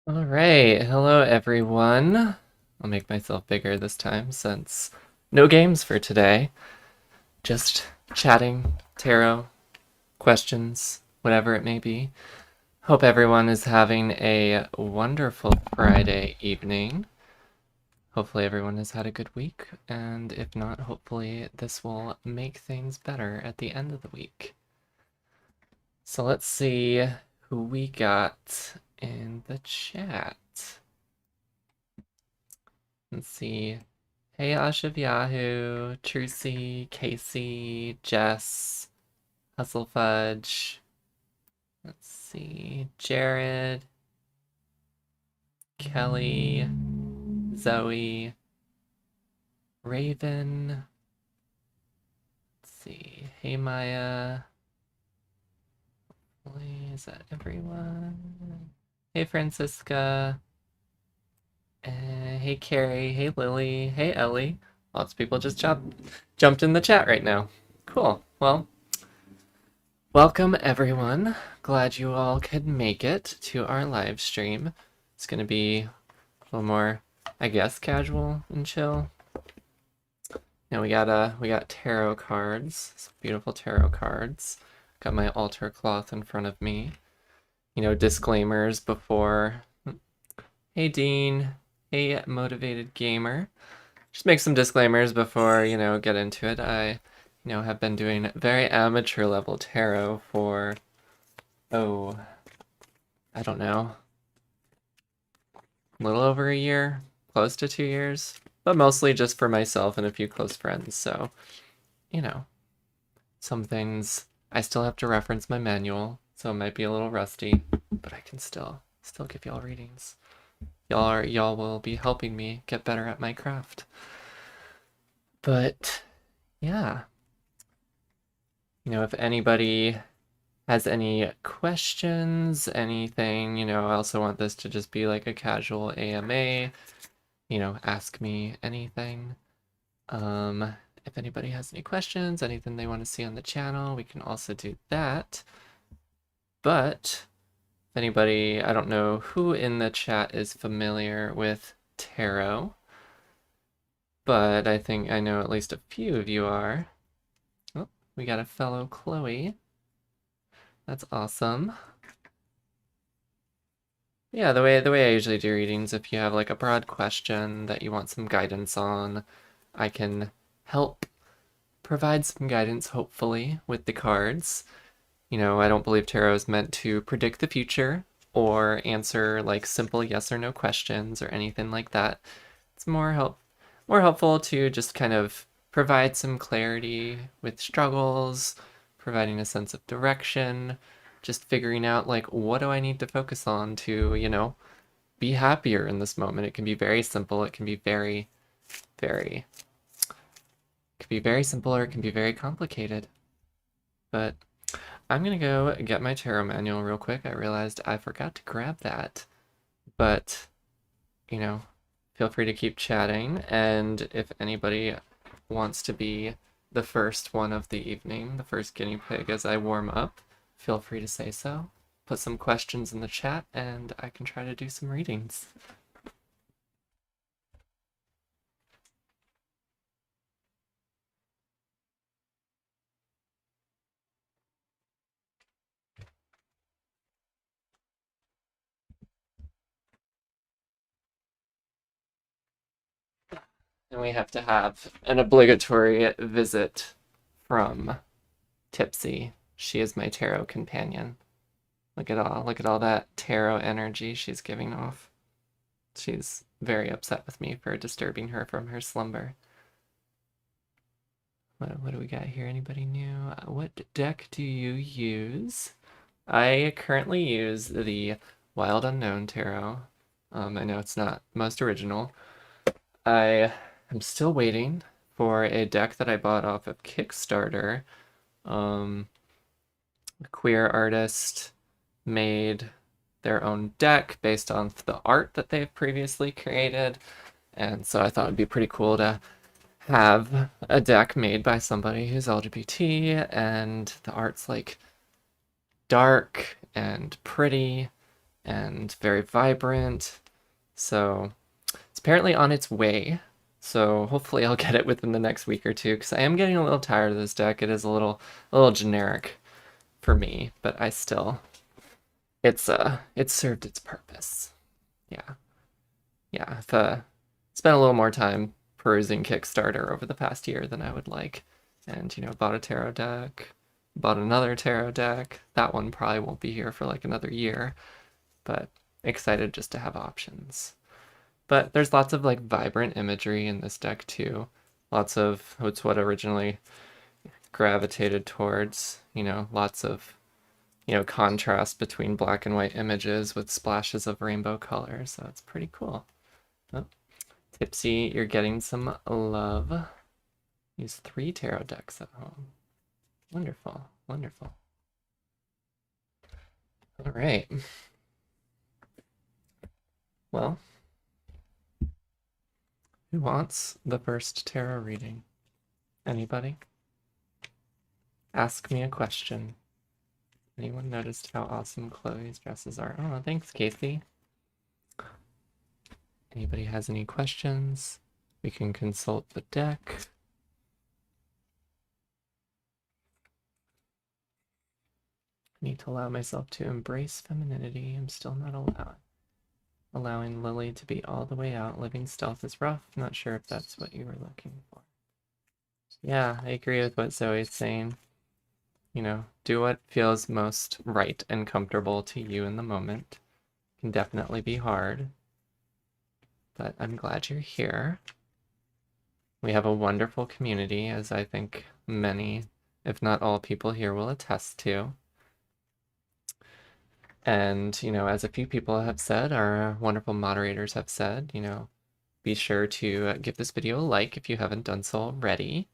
All right, hello everyone. I'll make myself bigger this time since no games for today. Just chatting, tarot, questions, whatever it may be. Hope everyone is having a wonderful Friday evening. Hopefully everyone has had a good week, and if not, hopefully this will make things better at the end of the week. So let's see who we got in the chat. Let's see. Hey, Ashiv Yahoo, Trucy, Casey, Jess, Hustle Fudge. Let's see. Jared, Kelly, Zoe, Raven. Let's see. Hey, Maya. Is that everyone? Hey, Francisca. Hey, Carrie. Hey, Lily. Hey, Ellie. Lots of people just jumped in the chat right now. Cool. Well, welcome everyone. Glad you all could make it to our live stream. It's gonna be a little more, I guess, casual and chill. Now we got tarot cards, some beautiful tarot cards. Got my altar cloth in front of me. You know, disclaimers before. Hey Dean. Hey Motivated Gamer. Just make some disclaimers before, get into it. I have been doing very amateur level tarot for, I don't know, a little over a year, close to 2 years, but mostly just for myself and a few close friends. So, some things I still have to reference my manual, so it might be a little rusty, but I can still give y'all readings. Y'all will be helping me get better at my craft. But yeah, if anybody has any questions, anything, I also want this to just be like a casual AMA, ask me anything. If anybody has any questions, anything they want to see on the channel, we can also do that. But if anybody, I don't know who in the chat is familiar with tarot, but I think I know at least a few of you are. Oh, we got a fellow Chloe. That's awesome. Yeah, the way I usually do readings, if you have like a broad question that you want some guidance on, I can help provide some guidance, hopefully, with the cards. I don't believe tarot is meant to predict the future or answer like simple yes or no questions or anything like that. It's more helpful to just kind of provide some clarity with struggles, providing a sense of direction, just figuring out like what do I need to focus on to, be happier in this moment. It can be very simple, it can be very simple, or it can be very complicated. But I'm gonna go get my tarot manual real quick. I realized I forgot to grab that. But, feel free to keep chatting, and if anybody wants to be the first one of the evening, the first guinea pig as I warm up, feel free to say so. Put some questions in the chat, and I can try to do some readings. And we have to have an obligatory visit from Tipsy. She is my tarot companion. Look at all that tarot energy she's giving off. She's very upset with me for disturbing her from her slumber. What do we got here? Anybody new? What deck do you use? I currently use the Wild Unknown Tarot. I know it's not most original. I am still waiting for a deck that I bought off of Kickstarter. A queer artist made their own deck based on the art that they've previously created, and so I thought it'd be pretty cool to have a deck made by somebody who's LGBT, and the art's like dark and pretty, and very vibrant. So it's apparently on its way. So hopefully I'll get it within the next week or two, because I am getting a little tired of this deck. It is a little generic for me, but I still, it's served its purpose. Yeah. Yeah, I've spent a little more time perusing Kickstarter over the past year than I would like. And, you know, bought a tarot deck, bought another tarot deck. That one probably won't be here for like another year, but excited just to have options. But there's lots of like vibrant imagery in this deck too. Lots of, it's what originally gravitated towards, you know, lots of, you know, contrast between black and white images with splashes of rainbow colors. So it's pretty cool. Oh, Tipsy, you're getting some love. Use 3 tarot decks at home. Wonderful, wonderful. All right. Well, who wants the first tarot reading? Anybody? Ask me a question. Anyone noticed how awesome Chloe's dresses are? Oh, thanks, Casey. Anybody has any questions? We can consult the deck. I need to allow myself to embrace femininity. I'm still not allowing Lily to be all the way out. Living stealth is rough. Not sure if that's what you were looking for. Yeah, I agree with what Zoe's saying. You know, do what feels most right and comfortable to you in the moment. It can definitely be hard, but I'm glad you're here. We have a wonderful community, as I think many, if not all people here will attest to. And, you know, as a few people have said, our wonderful moderators have said, you know, be sure to give this video a like if you haven't done so already.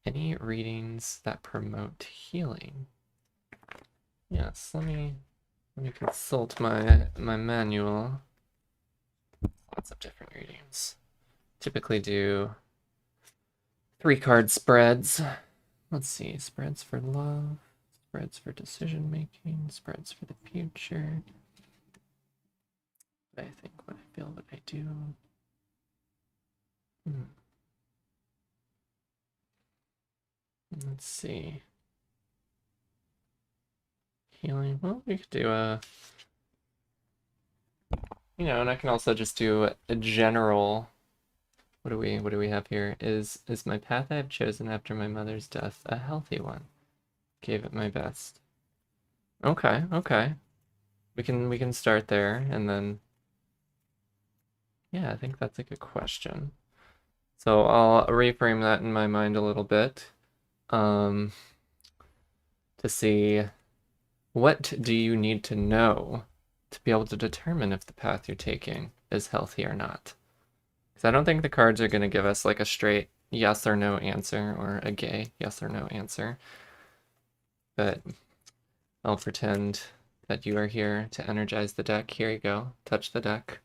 Any readings that promote healing? Yes, let me consult my manual. Lots of different readings. Typically do 3-card spreads. Let's see, spreads for love, spreads for decision making, spreads for the future. What I think, what I feel, what I do. Let's see. Healing. Well, we could do a, you know, and I can also just do a general. What do we have here? Is my path I have chosen after my mother's death a healthy one? Gave it my best. Okay, okay. We can start there, and then yeah, I think that's a good question. So I'll reframe that in my mind a little bit. To see, what do you need to know to be able to determine if the path you're taking is healthy or not? Because I don't think the cards are going to give us like a straight yes or no answer, or a gay yes or no answer. But I'll pretend that you are here to energize the deck. Here you go. Touch the deck.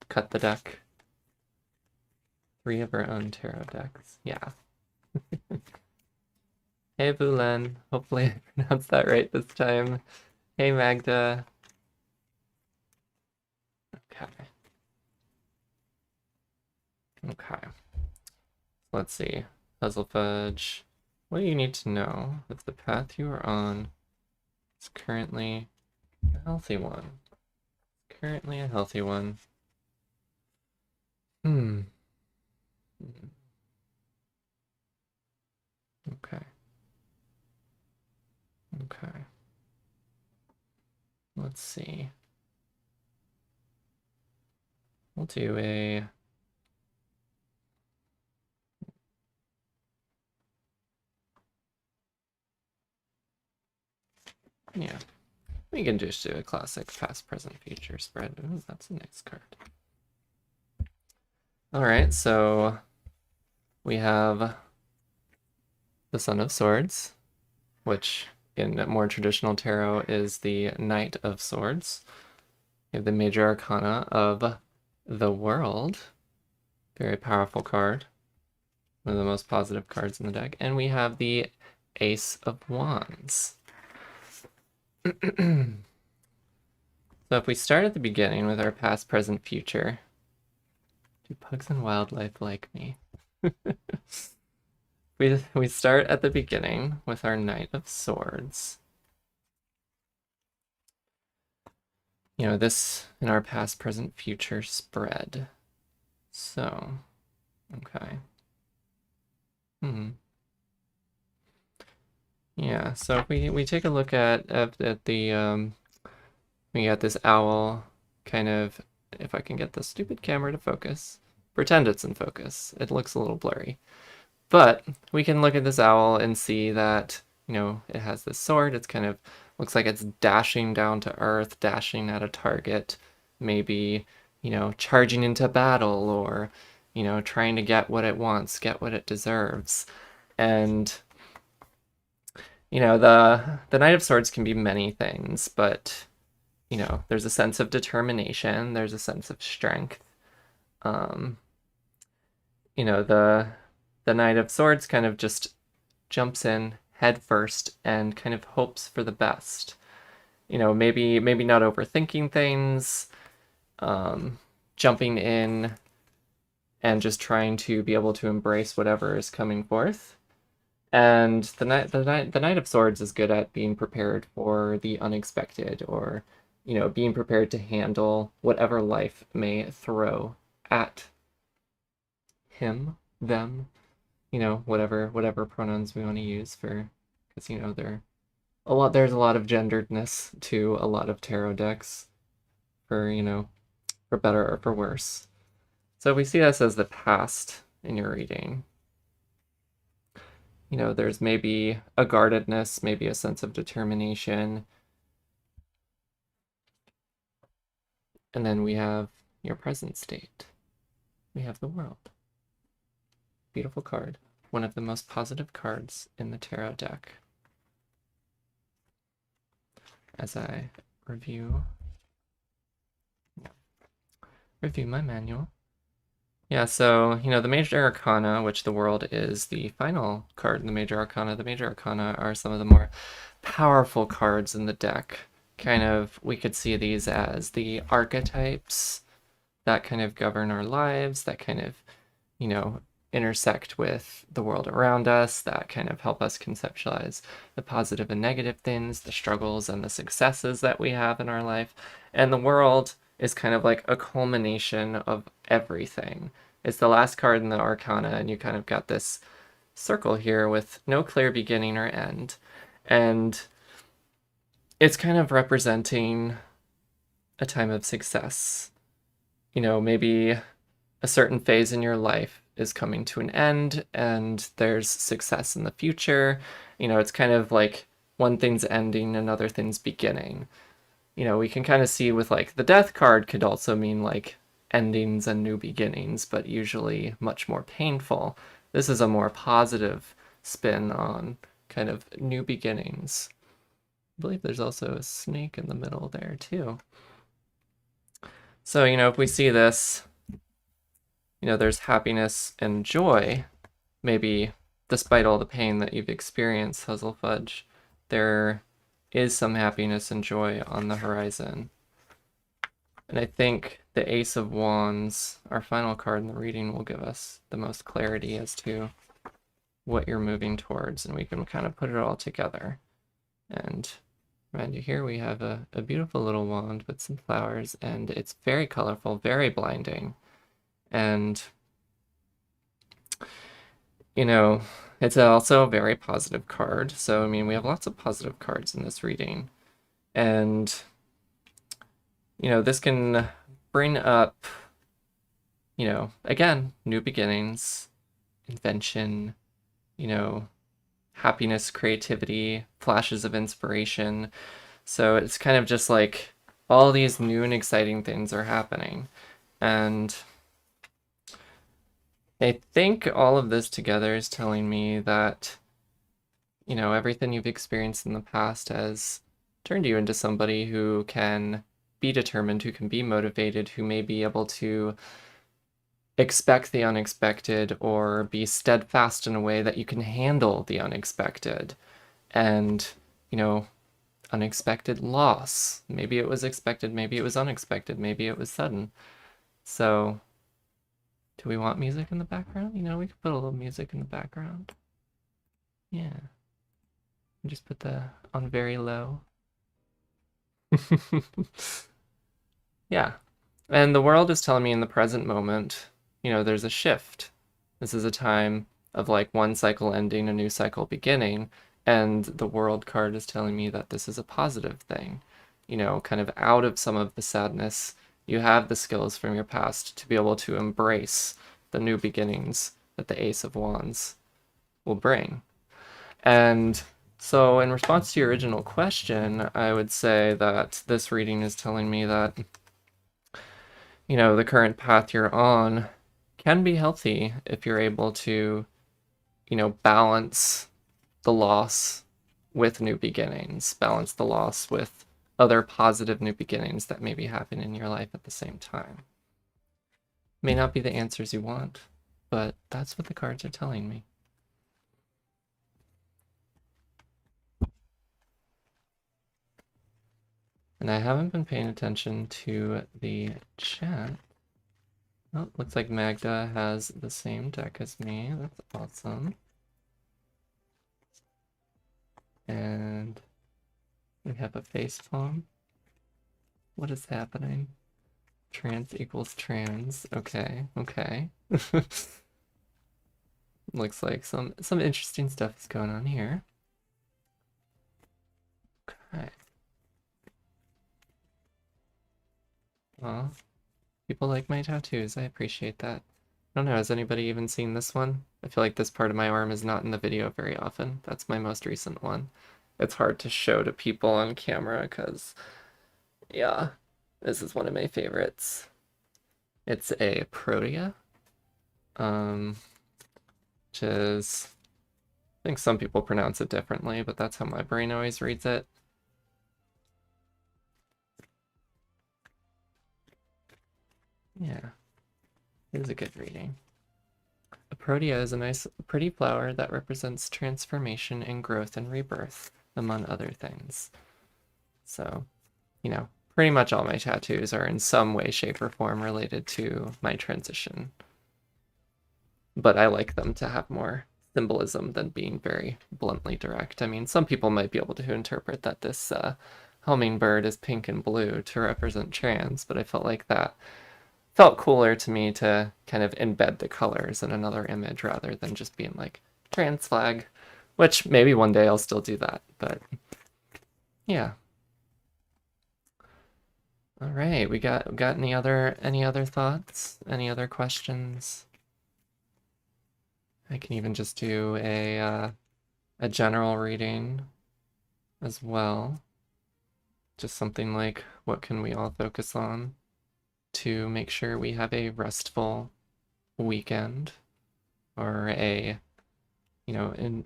Cut the deck. 3 of our own tarot decks. Yeah. Hey, Bulen. Hopefully I pronounced that right this time. Hey, Magda. Okay. Okay. Let's see. Puzzle Fudge. What do you need to know if the path you are on is currently a healthy one? Currently a healthy one. Okay. Okay. Let's see. We'll do a... Yeah. We can just do a classic past, present, future spread. Ooh, that's a nice card. All right, so we have the Son of Swords, which in more traditional tarot is the Knight of Swords. We have the Major Arcana of the World. Very powerful card. One of the most positive cards in the deck. And we have the Ace of Wands. So So if we start at the beginning with our past, present, future, do bugs and wildlife like me? We start at the beginning with our Knight of Swords. You know, this in our past, present, future spread. So, okay. Yeah, so if we take a look at the we got this owl kind of, if I can get the stupid camera to focus. Pretend it's in focus. It looks a little blurry. But we can look at this owl and see that, you know, it has this sword. It's kind of looks like it's dashing down to earth, dashing at a target, maybe, you know, charging into battle, or, you know, trying to get what it wants, get what it deserves. And, you know, the Knight of Swords can be many things, but, you know, there's a sense of determination, there's a sense of strength. You know, the Knight of Swords kind of just jumps in head first and kind of hopes for the best. You know, maybe not overthinking things, jumping in and just trying to be able to embrace whatever is coming forth. And the Knight of Swords is good at being prepared for the unexpected, or, you know, being prepared to handle whatever life may throw at him, them, you know, whatever pronouns we want to use for, because, you know, there's a lot of genderedness to a lot of tarot decks, for, you know, for better or for worse. So we see this as the past in your reading. You know, there's maybe a guardedness, maybe a sense of determination. And then we have your present state. We have the World. Beautiful card. One of the most positive cards in the tarot deck. As I review my manual. Yeah, so, you know, the Major Arcana, which the World is the final card in the Major Arcana. The Major Arcana are some of the more powerful cards in the deck. Kind of, we could see these as the archetypes that kind of govern our lives, that kind of, you know, intersect with the world around us, that kind of help us conceptualize the positive and negative things, the struggles and the successes that we have in our life. And the World is kind of like a culmination of everything. It's the last card in the Arcana, and you kind of got this circle here with no clear beginning or end. And it's kind of representing a time of success. You know, maybe a certain phase in your life is coming to an end and there's success in the future. You know, it's kind of like one thing's ending, another thing's beginning. You know, we can kind of see with like the Death card could also mean like endings and new beginnings, but usually much more painful. This is a more positive spin on kind of new beginnings. I believe there's also a snake in the middle there too. So, you know, if we see this, you know, there's happiness and joy. Maybe despite all the pain that you've experienced, Huzzlefudge, there is some happiness and joy on the horizon. And I think the Ace of Wands, our final card in the reading, will give us the most clarity as to what you're moving towards, and we can kind of put it all together. And around you here we have a beautiful little wand with some flowers, and it's very colorful, very blinding. And, you know, it's also a very positive card. So, I mean, we have lots of positive cards in this reading. And, you know, this can bring up, you know, again, new beginnings, invention, you know, happiness, creativity, flashes of inspiration. So it's kind of just like all these new and exciting things are happening. And I think all of this together is telling me that, you know, everything you've experienced in the past has turned you into somebody who can be determined, who can be motivated, who may be able to expect the unexpected or be steadfast in a way that you can handle the unexpected. And, you know, unexpected loss. Maybe it was expected, maybe it was unexpected, maybe it was sudden. So, do we want music in the background? You know, we could put a little music in the background. Yeah. Just put the on very low. Yeah. And the world is telling me in the present moment, you know, there's a shift. This is a time of like one cycle ending, a new cycle beginning. And the world card is telling me that this is a positive thing. You know, kind of out of some of the sadness, you have the skills from your past to be able to embrace the new beginnings that the Ace of Wands will bring. And so in response to your original question, I would say that this reading is telling me that, you know, the current path you're on can be healthy if you're able to, you know, balance the loss with new beginnings, balance the loss with other positive new beginnings that maybe happen in your life at the same time. May not be the answers you want, but that's what the cards are telling me. And I haven't been paying attention to the chat. Oh, looks like Magda has the same deck as me. That's awesome. And we have a facepalm. What is happening? Trans equals trans. Okay, okay. Looks like some interesting stuff is going on here. Okay. Well, people like my tattoos. I appreciate that. I don't know, has anybody even seen this one? I feel like this part of my arm is not in the video very often. That's my most recent one. It's hard to show to people on camera because, yeah, this is one of my favorites. It's a Protea, which is, I think some people pronounce it differently, but that's how my brain always reads it. Yeah, it is a good reading. A Protea is a nice, pretty flower that represents transformation and growth and rebirth, among other things. So, you know, pretty much all my tattoos are in some way, shape, or form related to my transition. But I like them to have more symbolism than being very bluntly direct. I mean, some people might be able to interpret that this hummingbird is pink and blue to represent trans, but I felt like that felt cooler to me to kind of embed the colors in another image rather than just being like trans flag, which maybe one day I'll still do that, but yeah. All right, we got any other thoughts? Any other questions? I can even just do a general reading as well. Just something like, what can we all focus on to make sure we have a restful weekend, or a, you know, and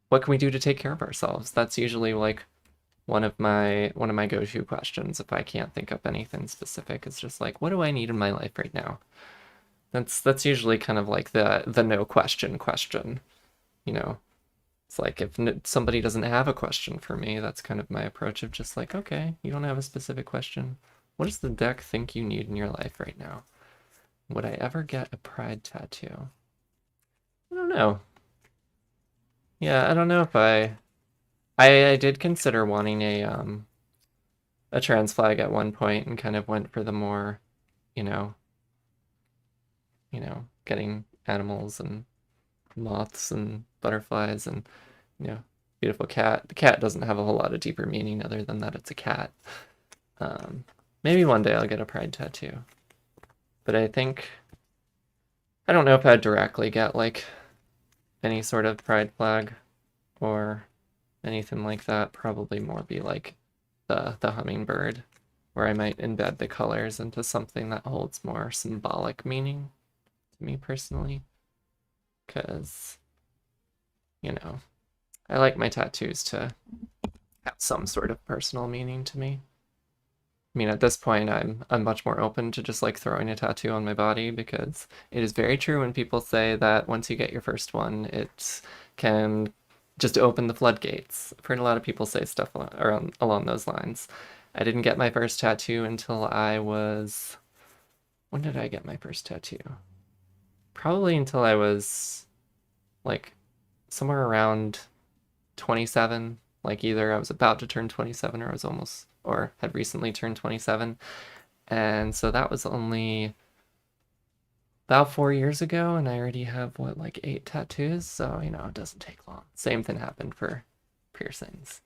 what can we do to take care of ourselves? That's usually like one of my go-to questions if I can't think up anything specific. It's just like, what do I need in my life right now? That's usually kind of like the no question, you know. It's like if somebody doesn't have a question for me, that's kind of my approach of just like, okay, you don't have a specific question. What does the deck think you need in your life right now? Would I ever get a pride tattoo? I don't know. Yeah, I don't know if I did consider wanting a trans flag at one point and kind of went for the more, you know, getting animals and moths and butterflies and, you know, beautiful cat. The cat doesn't have a whole lot of deeper meaning other than that it's a cat. Maybe one day I'll get a pride tattoo. But I think, I don't know if I'd directly get like any sort of pride flag or anything like that. Probably more be like the hummingbird, where I might embed the colors into something that holds more symbolic meaning to me personally. Because, you know, I like my tattoos to have some sort of personal meaning to me. I mean, at this point, I'm much more open to just like throwing a tattoo on my body, because it is very true when people say that once you get your first one, it can just opened the floodgates. I've heard a lot of people say stuff along those lines. I didn't get my first tattoo until I was... When did I get my first tattoo? Probably until I was like somewhere around 27. Like either I was about to turn 27 or I was almost, or had recently turned 27. And so that was only about 4 years ago, and I already have, what, like 8 tattoos? So, you know, it doesn't take long. Same thing happened for piercings.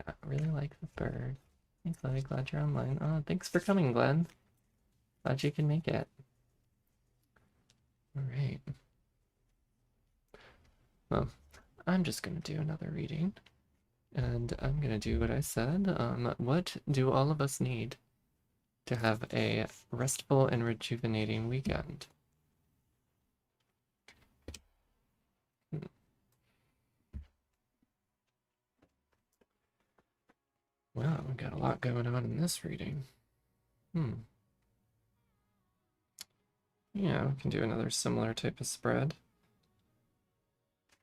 I really like the bird. Hey, Chloe, glad you're online. Oh, thanks for coming, Glenn. Glad you can make it. All right. Well, I'm just going to do another reading. And I'm going to do what I said. What do all of us need to have a restful and rejuvenating weekend? Well, we've got a lot going on in this reading. Yeah, we can do another similar type of spread.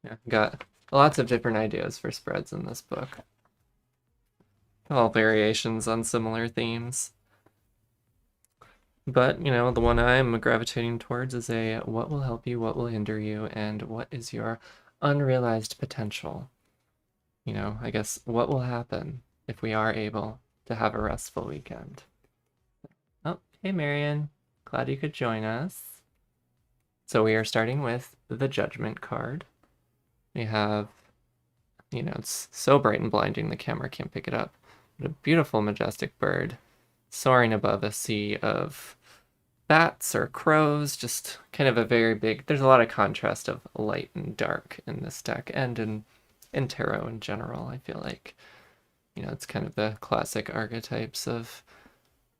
Yeah, got lots of different ideas for spreads in this book. All variations on similar themes. But, you know, the one I'm gravitating towards is a what will help you, what will hinder you, and what is your unrealized potential. You know, I guess what will happen if we are able to have a restful weekend. Oh, hey Marion, glad you could join us. So we are starting with the Judgment card. We have, you know, it's so bright and blinding the camera can't pick it up. But a beautiful, majestic bird soaring above a sea of bats or crows, just kind of a very big, there's a lot of contrast of light and dark in this deck and in tarot in general. I feel like, you know, it's kind of the classic archetypes of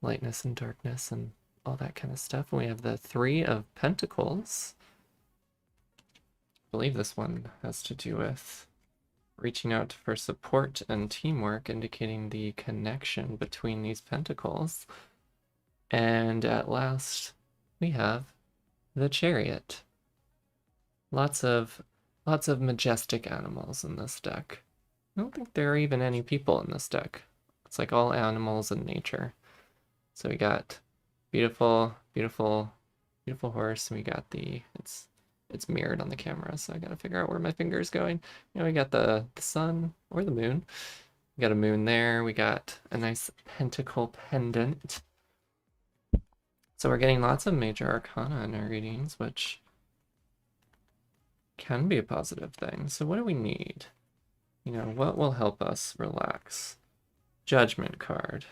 lightness and darkness and all that kind of stuff. And we have the Three of Pentacles. I believe this one has to do with reaching out for support and teamwork, indicating the connection between these pentacles. And at last, we have the Chariot. Lots of majestic animals in this deck. I don't think there are even any people in this deck. It's like all animals and nature. So we got beautiful, beautiful, beautiful horse, and we got the, it's mirrored on the camera, so I gotta figure out where my finger is going. You know, we got the sun or the moon. We got a moon there. We got a nice pentacle pendant. So we're getting lots of major arcana in our readings, which can be a positive thing. So what do we need? You know, what will help us relax? Judgment card.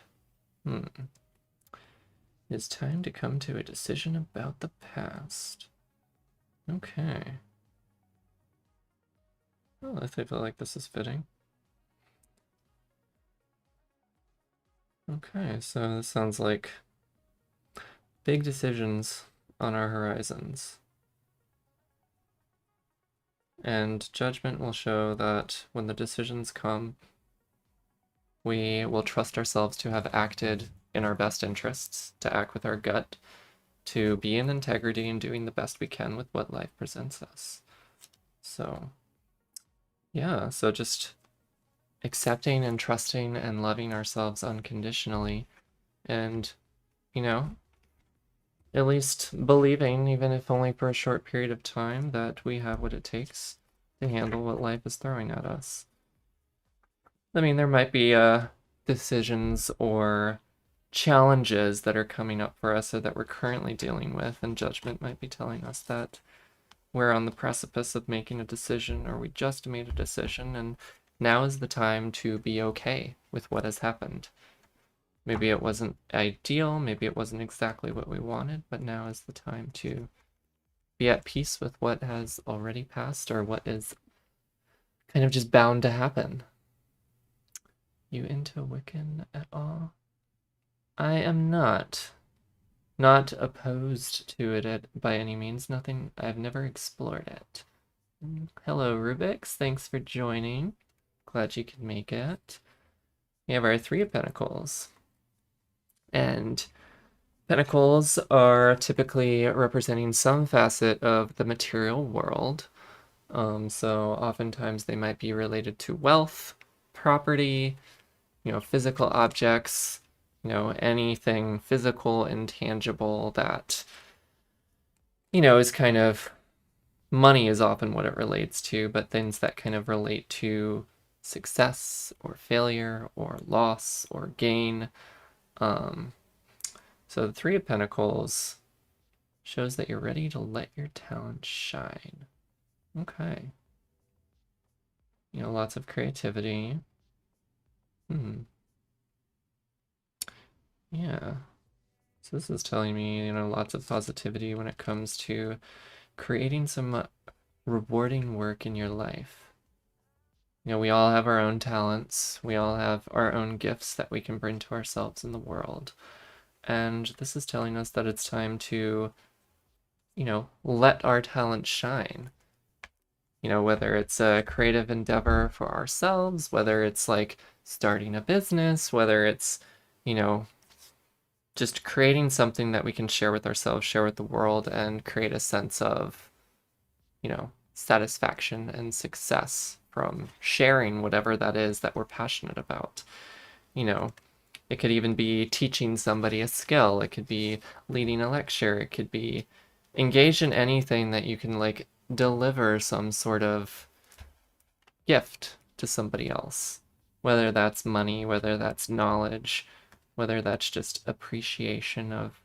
It's time to come to a decision about the past. Okay. Well, I feel like this is fitting. Okay, so this sounds like big decisions on our horizons. And judgment will show that when the decisions come, we will trust ourselves to have acted in our best interests, to act with our gut, to be in integrity and doing the best we can with what life presents us. So, yeah, so just accepting and trusting and loving ourselves unconditionally, and, you know, at least believing, even if only for a short period of time, that we have what it takes to handle what life is throwing at us. I mean, there might be decisions or challenges that are coming up for us or that we're currently dealing with, and judgment might be telling us that we're on the precipice of making a decision, or we just made a decision, and now is the time to be okay with what has happened. Maybe it wasn't ideal, maybe it wasn't exactly what we wanted, but now is the time to be at peace with what has already passed, or what is kind of just bound to happen. You into Wiccan at all? I am not opposed to it by any means. Nothing, I've never explored it. Hello, Rubix. Thanks for joining. Glad you could make it. We have our Three of Pentacles. And pentacles are typically representing some facet of the material world. So oftentimes they might be related to wealth, property, physical objects, anything physical and tangible that, is kind of, money is often what it relates to, but things that kind of relate to success or failure or loss or gain. So the Three of Pentacles shows that you're ready to let your talent shine. Okay. Lots of creativity. Yeah. So this is telling me, lots of positivity when it comes to creating some rewarding work in your life. We all have our own talents. We all have our own gifts that we can bring to ourselves in the world. And this is telling us that it's time to, let our talent shine. Whether it's a creative endeavor for ourselves, whether it's like starting a business, whether it's, just creating something that we can share with ourselves, share with the world, and create a sense of, satisfaction and success from sharing whatever that is that we're passionate about. It could even be teaching somebody a skill. It could be leading a lecture. It could be engaged in anything that you can like deliver some sort of gift to somebody else, whether that's money, whether that's knowledge, whether that's just appreciation of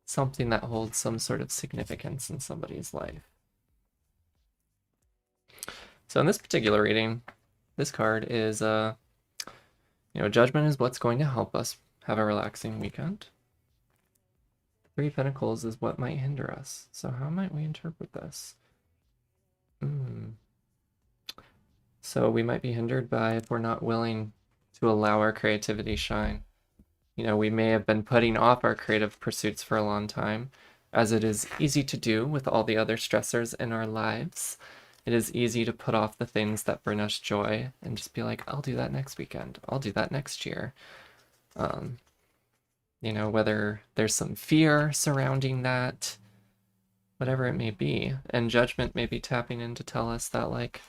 something that holds some sort of significance in somebody's life. So in this particular reading, this card is, judgment is what's going to help us have a relaxing weekend. Three of Pentacles is what might hinder us. So how might we interpret this? So we might be hindered by if we're not willing to allow our creativity shine. We may have been putting off our creative pursuits for a long time, as it is easy to do with all the other stressors in our lives. It is easy to put off the things that bring us joy and just be like, I'll do that next weekend. I'll do that next year. Whether there's some fear surrounding that, whatever it may be. And judgment may be tapping in to tell us that, like,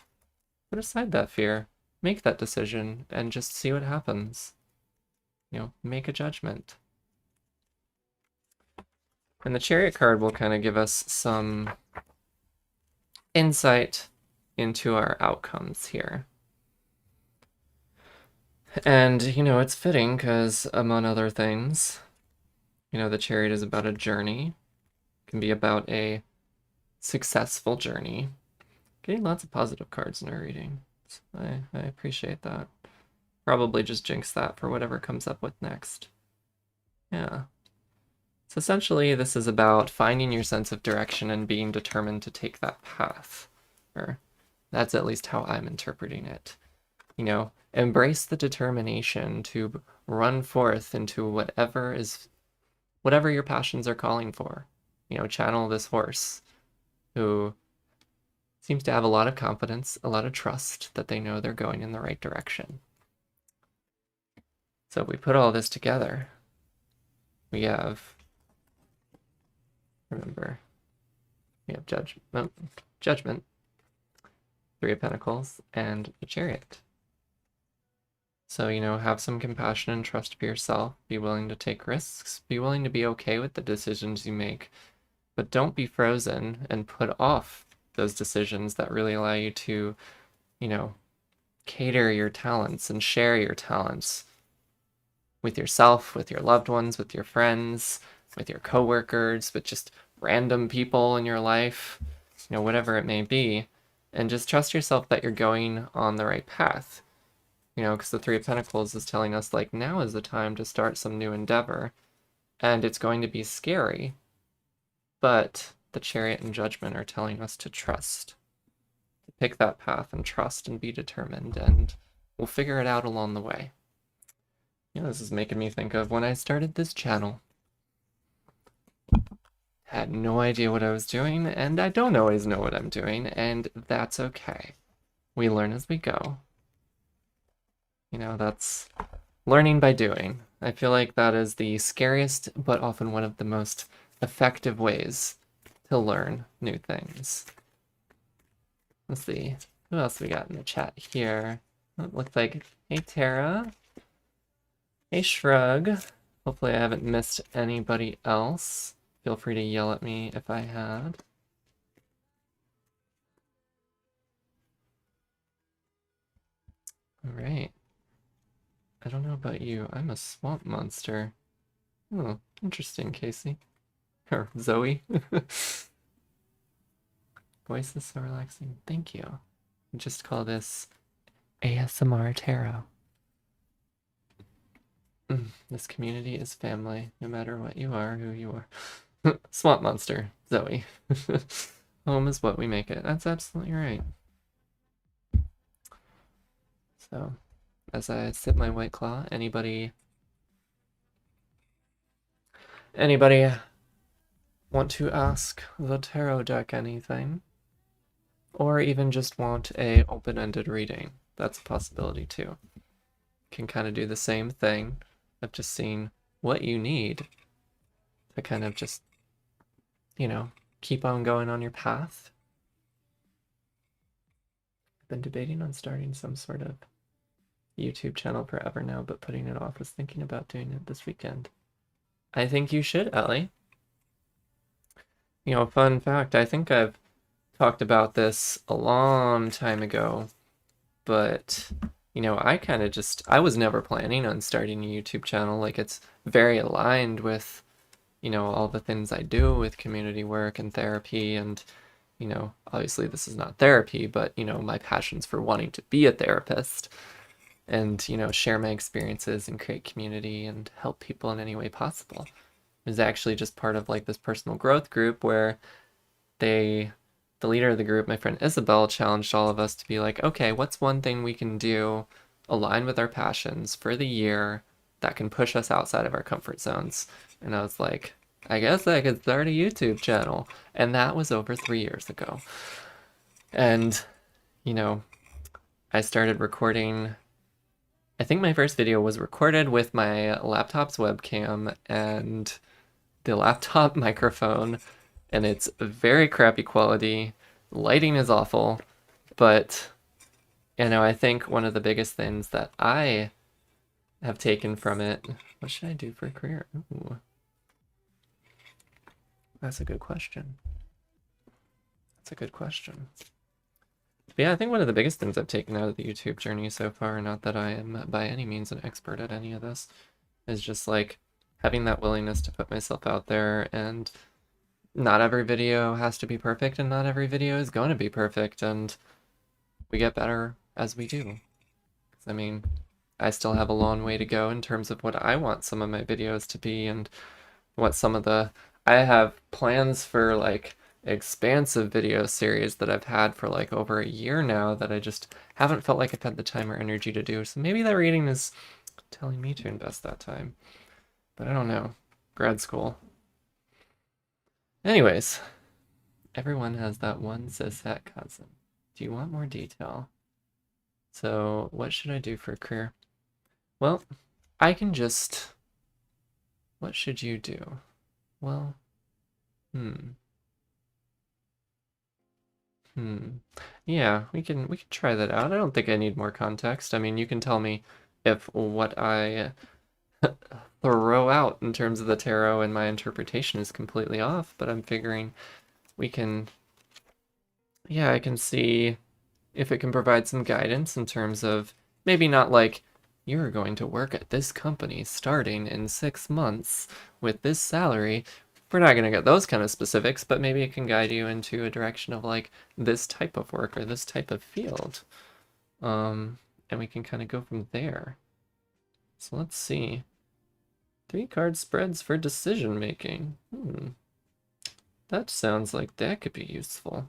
put aside that fear, make that decision, and just see what happens. Make a judgment. And the Chariot card will kind of give us some insight into our outcomes here. And, it's fitting because, among other things, the Chariot is about a journey. It can be about a successful journey. Getting lots of positive cards in our reading. So I appreciate that. Probably just jinx that for whatever comes up with next. Yeah. So essentially, this is about finding your sense of direction and being determined to take that path. Or that's at least how I'm interpreting it. Embrace the determination to run forth into whatever your passions are calling for. Channel this horse who seems to have a lot of confidence, a lot of trust that they know they're going in the right direction. So if we put all this together, we have, judgment, Three of Pentacles, and the Chariot. So, have some compassion and trust for yourself. Be willing to take risks. Be willing to be okay with the decisions you make. But don't be frozen and put off those decisions that really allow you to, cater your talents and share your talents with yourself, with your loved ones, with your friends, with your coworkers, with just random people in your life, whatever it may be. And just trust yourself that you're going on the right path. Because the Three of Pentacles is telling us, like, now is the time to start some new endeavor. And it's going to be scary. But the Chariot and Judgment are telling us to trust. To pick that path and trust and be determined. And we'll figure it out along the way. This is making me think of when I started this channel. Had no idea what I was doing, and I don't always know what I'm doing, and that's okay. We learn as we go. That's learning by doing. I feel like that is the scariest, but often one of the most effective ways to learn new things. Let's see. Who else we got in the chat here? It looks like, hey Tara. Hey Shrug. Hopefully I haven't missed anybody else. Feel free to yell at me if I had. Alright. I don't know about you. I'm a swamp monster. Oh, interesting, Casey. Or Zoe. Voice is so relaxing. Thank you. Just call this ASMR Tarot. This community is family, no matter what you are, who you are. Swamp monster, Zoe. Home is what we make it. That's absolutely right. So, as I sip my White Claw, anybody want to ask the tarot deck anything? Or even just want a open-ended reading? That's a possibility too. Can kind of do the same thing of just seeing what you need to kind of just, you know, keep on going on your path. I've been debating on starting some sort of YouTube channel forever now, but putting it off. Was thinking about doing it this weekend. I think you should, Ellie. You know, fun fact, I think I've talked about this a long time ago, but you know, I was never planning on starting a YouTube channel. Like, it's very aligned with, you know, all the things I do with community work and therapy. And, you know, obviously this is not therapy, but, you know, my passions for wanting to be a therapist and, you know, share my experiences and create community and help people in any way possible. It was actually just part of like this personal growth group where the leader of the group, my friend Isabel, challenged all of us to be like, okay, what's one thing we can do align with our passions for the year that can push us outside of our comfort zones? And I was like, I guess I could start a YouTube channel. And that was over 3 years ago. And, you know, I started recording. I think my first video was recorded with my laptop's webcam and the laptop microphone, and it's very crappy quality. Lighting is awful, but, you know, I think one of the biggest things that I have taken from it, what should I do for a career? Ooh. That's a good question. That's a good question. But yeah, I think one of the biggest things I've taken out of the YouTube journey so far, not that I am by any means an expert at any of this, is just like having that willingness to put myself out there. And not every video has to be perfect, and not every video is going to be perfect, and we get better as we do. 'Cause, I mean, I still have a long way to go in terms of what I want some of my videos to be, and what some of the... I have plans for like expansive video series that I've had for like over a year now that I just haven't felt like I've had the time or energy to do. So maybe that reading is telling me to invest that time. But I don't know. Grad school. Anyways, everyone has that one cishet cousin. Do you want more detail? So what should I do for a career? Well, I can just... What should you do? Well, yeah, we can try that out. I don't think I need more context. I mean, you can tell me if what I throw out in terms of the tarot and my interpretation is completely off, but I'm figuring we can... Yeah, I can see if it can provide some guidance in terms of maybe not like, you're going to work at this company starting in 6 months with this salary. We're not going to get those kind of specifics, but maybe it can guide you into a direction of like this type of work or this type of field. And we can kind of go from there. So let's see. 3 card spreads for decision making. That sounds like that could be useful.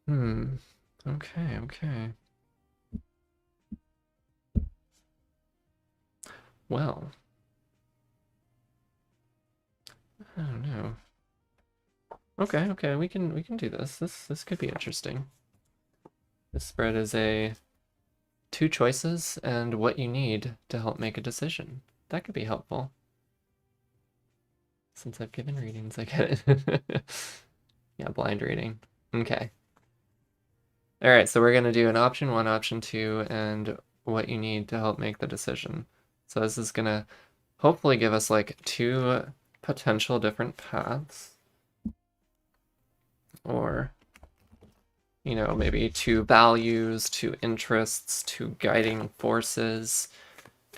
Okay. Well, I don't know. Okay, we can do this. This could be interesting. This spread is 2 choices and what you need to help make a decision. That could be helpful. Since I've given readings, I get it. Yeah, blind reading. Okay. All right, so we're going to do an option 1, option 2, and what you need to help make the decision. So this is going to hopefully give us like 2 potential different paths, or, you know, maybe 2 values, 2 interests, 2 guiding forces,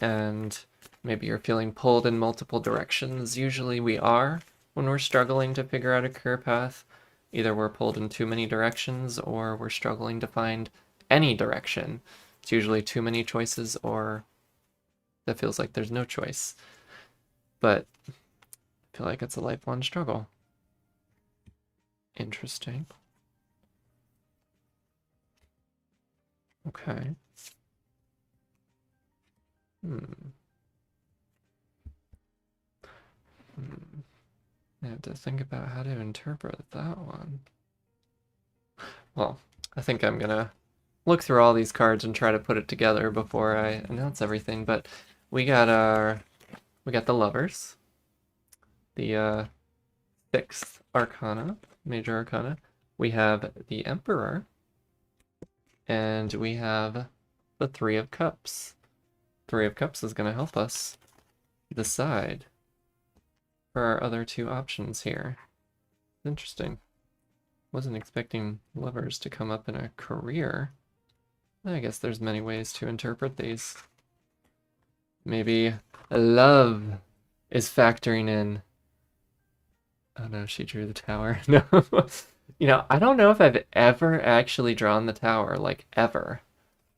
and maybe you're feeling pulled in multiple directions. Usually we are when we're struggling to figure out a career path. Either we're pulled in too many directions or we're struggling to find any direction. It's usually too many choices or that feels like there's no choice. But I feel like it's a lifelong struggle. Interesting. Okay. I have to think about how to interpret that one. Well, I think I'm gonna look through all these cards and try to put it together before I announce everything, but we got the Lovers, the 6th Arcana, Major Arcana. We have the Emperor, and we have the 3 of Cups. 3 of Cups is going to help us decide for our other 2 options here. Interesting. Wasn't expecting Lovers to come up in a career. I guess there's many ways to interpret these. Maybe love is factoring in. Oh no, she drew the tower. No. You know, I don't know if I've ever actually drawn the tower, like ever.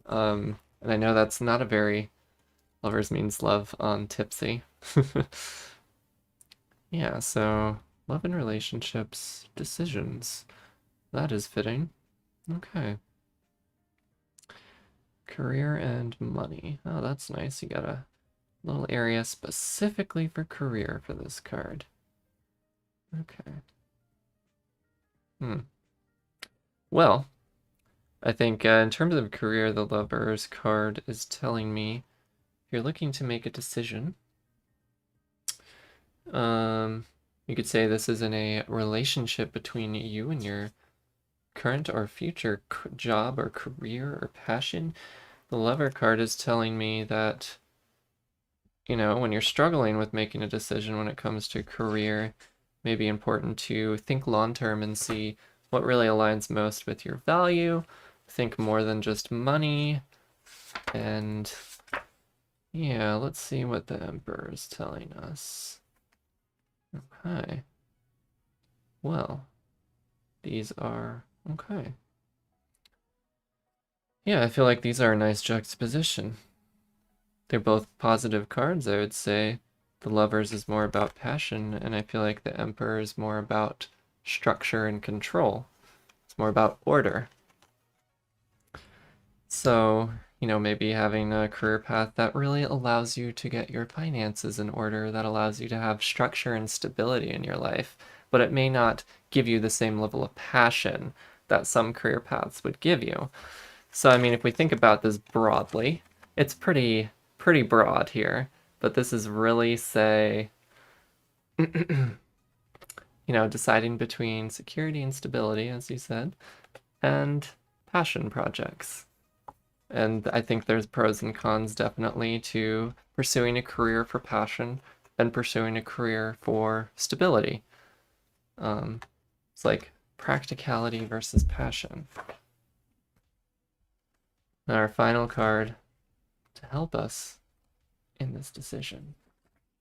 And I know that's not a very Lovers means love on Tipsy. Yeah, so love and relationships, decisions. That is fitting. Okay. Career and money. Oh, that's nice. You got a little area specifically for career for this card. Okay. Well, I think in terms of career, the Lovers card is telling me if you're looking to make a decision, you could say this is in a relationship between you and your current or future job or career or passion. The Lover card is telling me that, you know, when you're struggling with making a decision when it comes to career, it may be important to think long-term and see what really aligns most with your value. Think more than just money. And yeah, let's see what the Emperor is telling us. Okay. Well, these are okay. Yeah, I feel like these are a nice juxtaposition. They're both positive cards, I would say. The Lovers is more about passion, and I feel like the Emperor is more about structure and control. It's more about order. So, you know, maybe having a career path that really allows you to get your finances in order, that allows you to have structure and stability in your life, but it may not give you the same level of passion that some career paths would give you. So, I mean, if we think about this broadly, it's pretty broad here, but this is really, say, you know, deciding between security and stability, as you said, and passion projects. And I think there's pros and cons definitely to pursuing a career for passion and pursuing a career for stability. It's like practicality versus passion. And our final card to help us in this decision.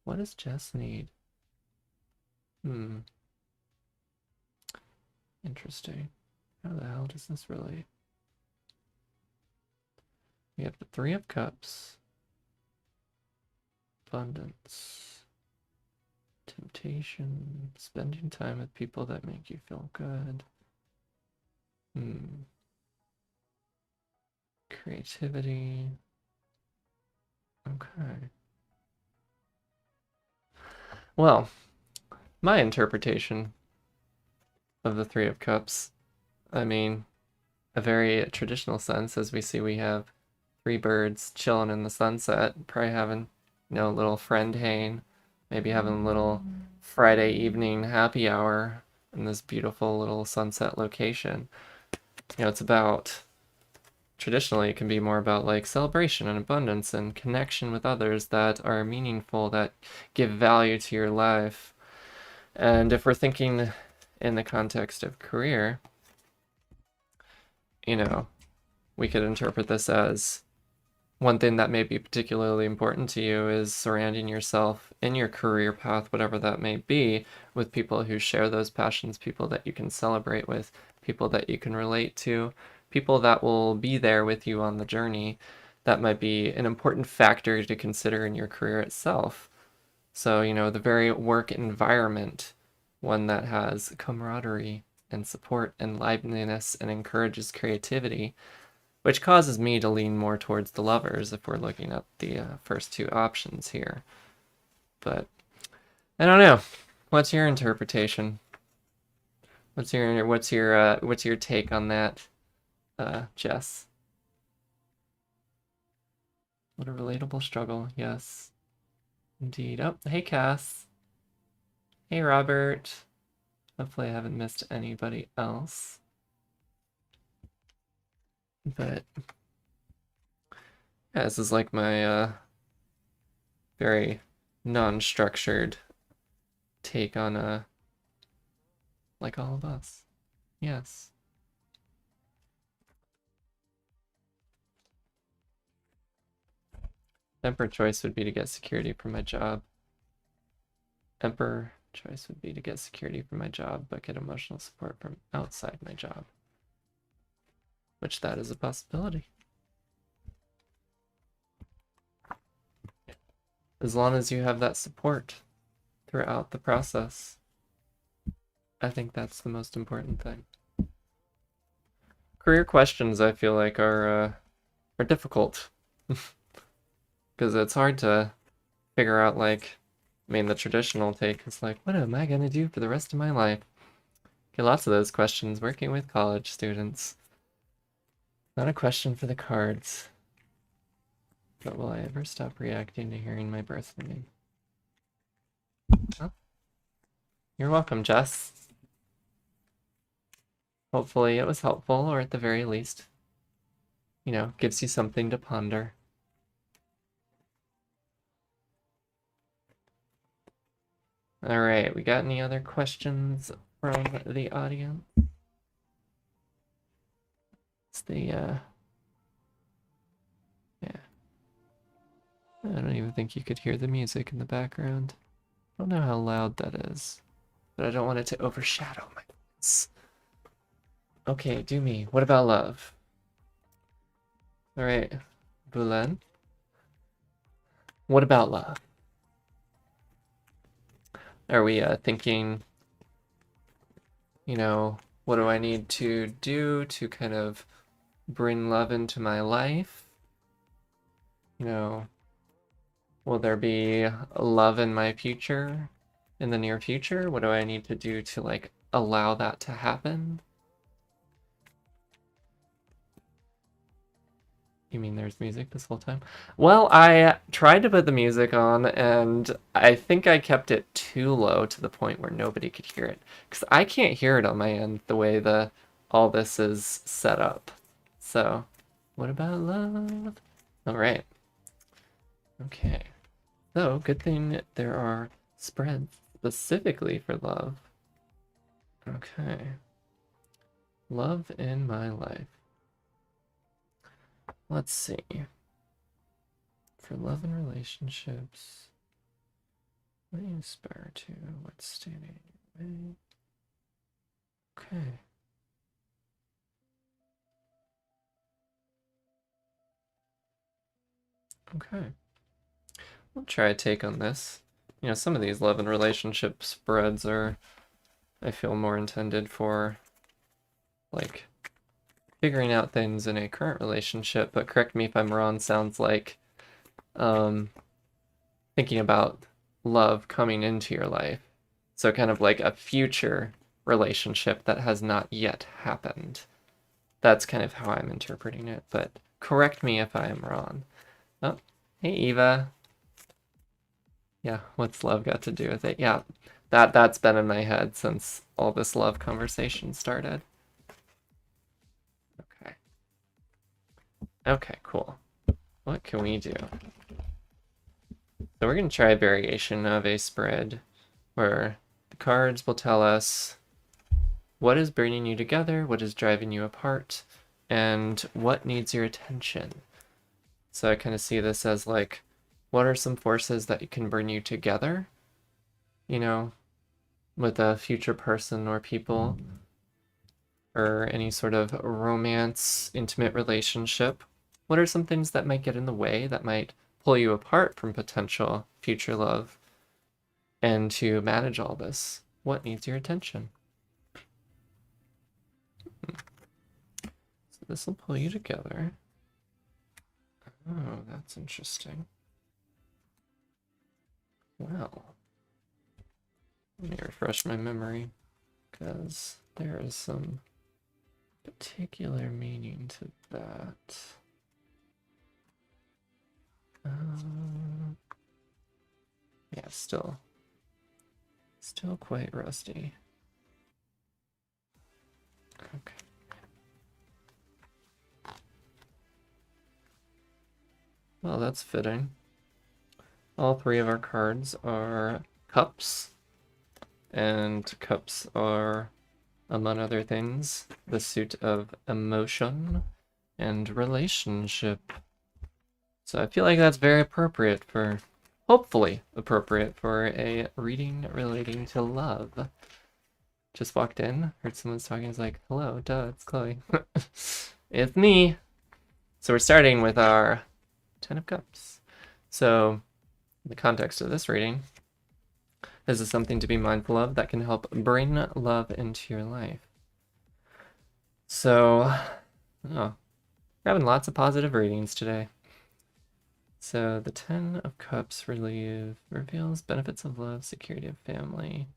What does Jess need? Interesting. How the hell does this relate? We have the 3 of Cups, abundance, temptation, spending time with people that make you feel good. Creativity. Okay. Well, my interpretation of the 3 of Cups, I mean, a very traditional sense, as we see we have 3 birds chilling in the sunset, probably having, you know, a little friend Hain, maybe having a little Friday evening happy hour in this beautiful little sunset location. You know, it's about traditionally it can be more about like celebration and abundance and connection with others that are meaningful, that give value to your life. And if we're thinking in the context of career, you know, we could interpret this as one thing that may be particularly important to you is surrounding yourself in your career path, whatever that may be, with people who share those passions, people that you can celebrate with, people that you can relate to, people that will be there with you on the journey. That might be an important factor to consider in your career itself. So, you know, the very work environment, one that has camaraderie and support and liveliness and encourages creativity, which causes me to lean more towards the lovers if we're looking at the first two options here. But I don't know. What's your interpretation? What's your take on that, Jess? What a relatable struggle. Yes, indeed. Oh, hey, Cass. Hey, Robert. Hopefully I haven't missed anybody else. But yeah, this is like my very non-structured take on like all of us. Yes. Emperor choice would be to get security from my job. Emperor choice would be to get security from my job, but get emotional support from outside my job. Which that is a possibility. As long as you have that support throughout the process, I think that's the most important thing. Career questions, I feel like, are difficult. Because it's hard to figure out, like, I mean, the traditional take is like, what am I going to do for the rest of my life? Get lots of those questions working with college students. Not a question for the cards. But will I ever stop reacting to hearing my birth name? Oh. You're welcome, Jess. Hopefully it was helpful, or at the very least, you know, gives you something to ponder. All right, we got any other questions from the audience? It's the, yeah. I don't even think you could hear the music in the background. I don't know how loud that is, but I don't want it to overshadow my voice. Okay, do me. What about love? All right, Bulen. What about love? Are we thinking, you know, what do I need to do to kind of bring love into my life? You know, will there be love in my future, in the near future? What do I need to do to, like, allow that to happen? You mean there's music this whole time? Well, I tried to put the music on, and I think I kept it too low to the point where nobody could hear it. Because I can't hear it on my end the way all this is set up. So, what about love? All right. Okay. So, good thing there are spreads specifically for love. Okay. Love in my life. Let's see. For love and relationships, what do you aspire to? What's standing in your way? Okay. Okay. I'll try a take on this. You know, some of these love and relationship spreads are, I feel, more intended for, like, figuring out things in a current relationship, but correct me if I'm wrong, sounds like thinking about love coming into your life. So kind of like a future relationship that has not yet happened. That's kind of how I'm interpreting it, but correct me if I am wrong. Oh, hey Eva. Yeah, what's love got to do with it? Yeah, that's been in my head since all this love conversation started. Okay. Okay, cool. What can we do? So we're going to try a variation of a spread where the cards will tell us what is bringing you together, what is driving you apart, and what needs your attention. So I kind of see this as like, what are some forces that can bring you together, you know, with a future person or people, or any sort of romance, intimate relationship? What are some things that might get in the way, that might pull you apart from potential future love? And to manage all this, what needs your attention? So this will pull you together. Oh, that's interesting. Well, let me refresh my memory, because there is some particular meaning to that. Yeah, still quite rusty. Okay. Well, that's fitting. All three of our cards are cups, and cups are, among other things, the suit of emotion and relationship. So I feel like that's very appropriate for, hopefully appropriate for a reading relating to love. Just walked in, heard someone's talking, was like, hello, duh, it's Chloe. It's me. So we're starting with our 10 of Cups. So the context of this reading, this is something to be mindful of that can help bring love into your life. So, we're having lots of positive readings today. So the 10 of Cups reveals benefits of love, security of family,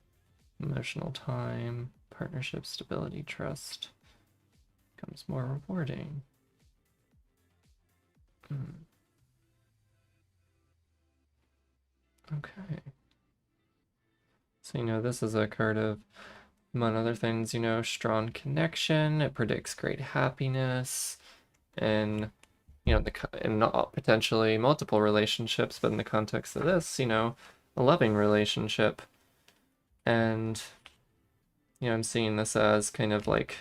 emotional time, partnership, stability, trust. Becomes more rewarding. Okay. So, this is a card of, among other things, strong connection. It predicts great happiness, and, in potentially multiple relationships, but in the context of this, a loving relationship. And, I'm seeing this as kind of like,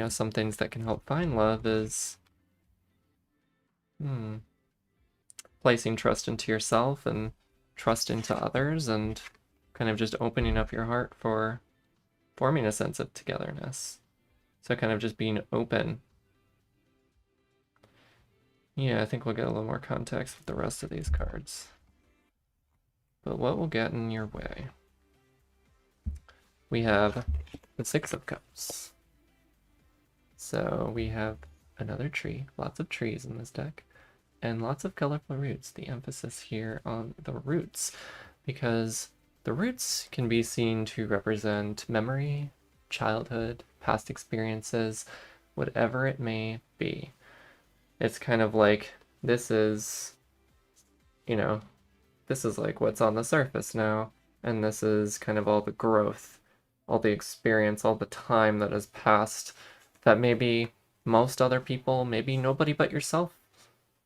some things that can help find love is placing trust into yourself and trust into others, and kind of just opening up your heart for forming a sense of togetherness. So kind of just being open. Yeah, I think we'll get a little more context with the rest of these cards. But what will get in your way? We have the 6 of Cups. So we have another tree, lots of trees in this deck, and lots of colorful roots. The emphasis here on the roots, because the roots can be seen to represent memory, childhood, past experiences, whatever it may be. It's kind of like, this is like what's on the surface now, and this is kind of all the growth, all the experience, all the time that has passed that maybe most other people, maybe nobody but yourself,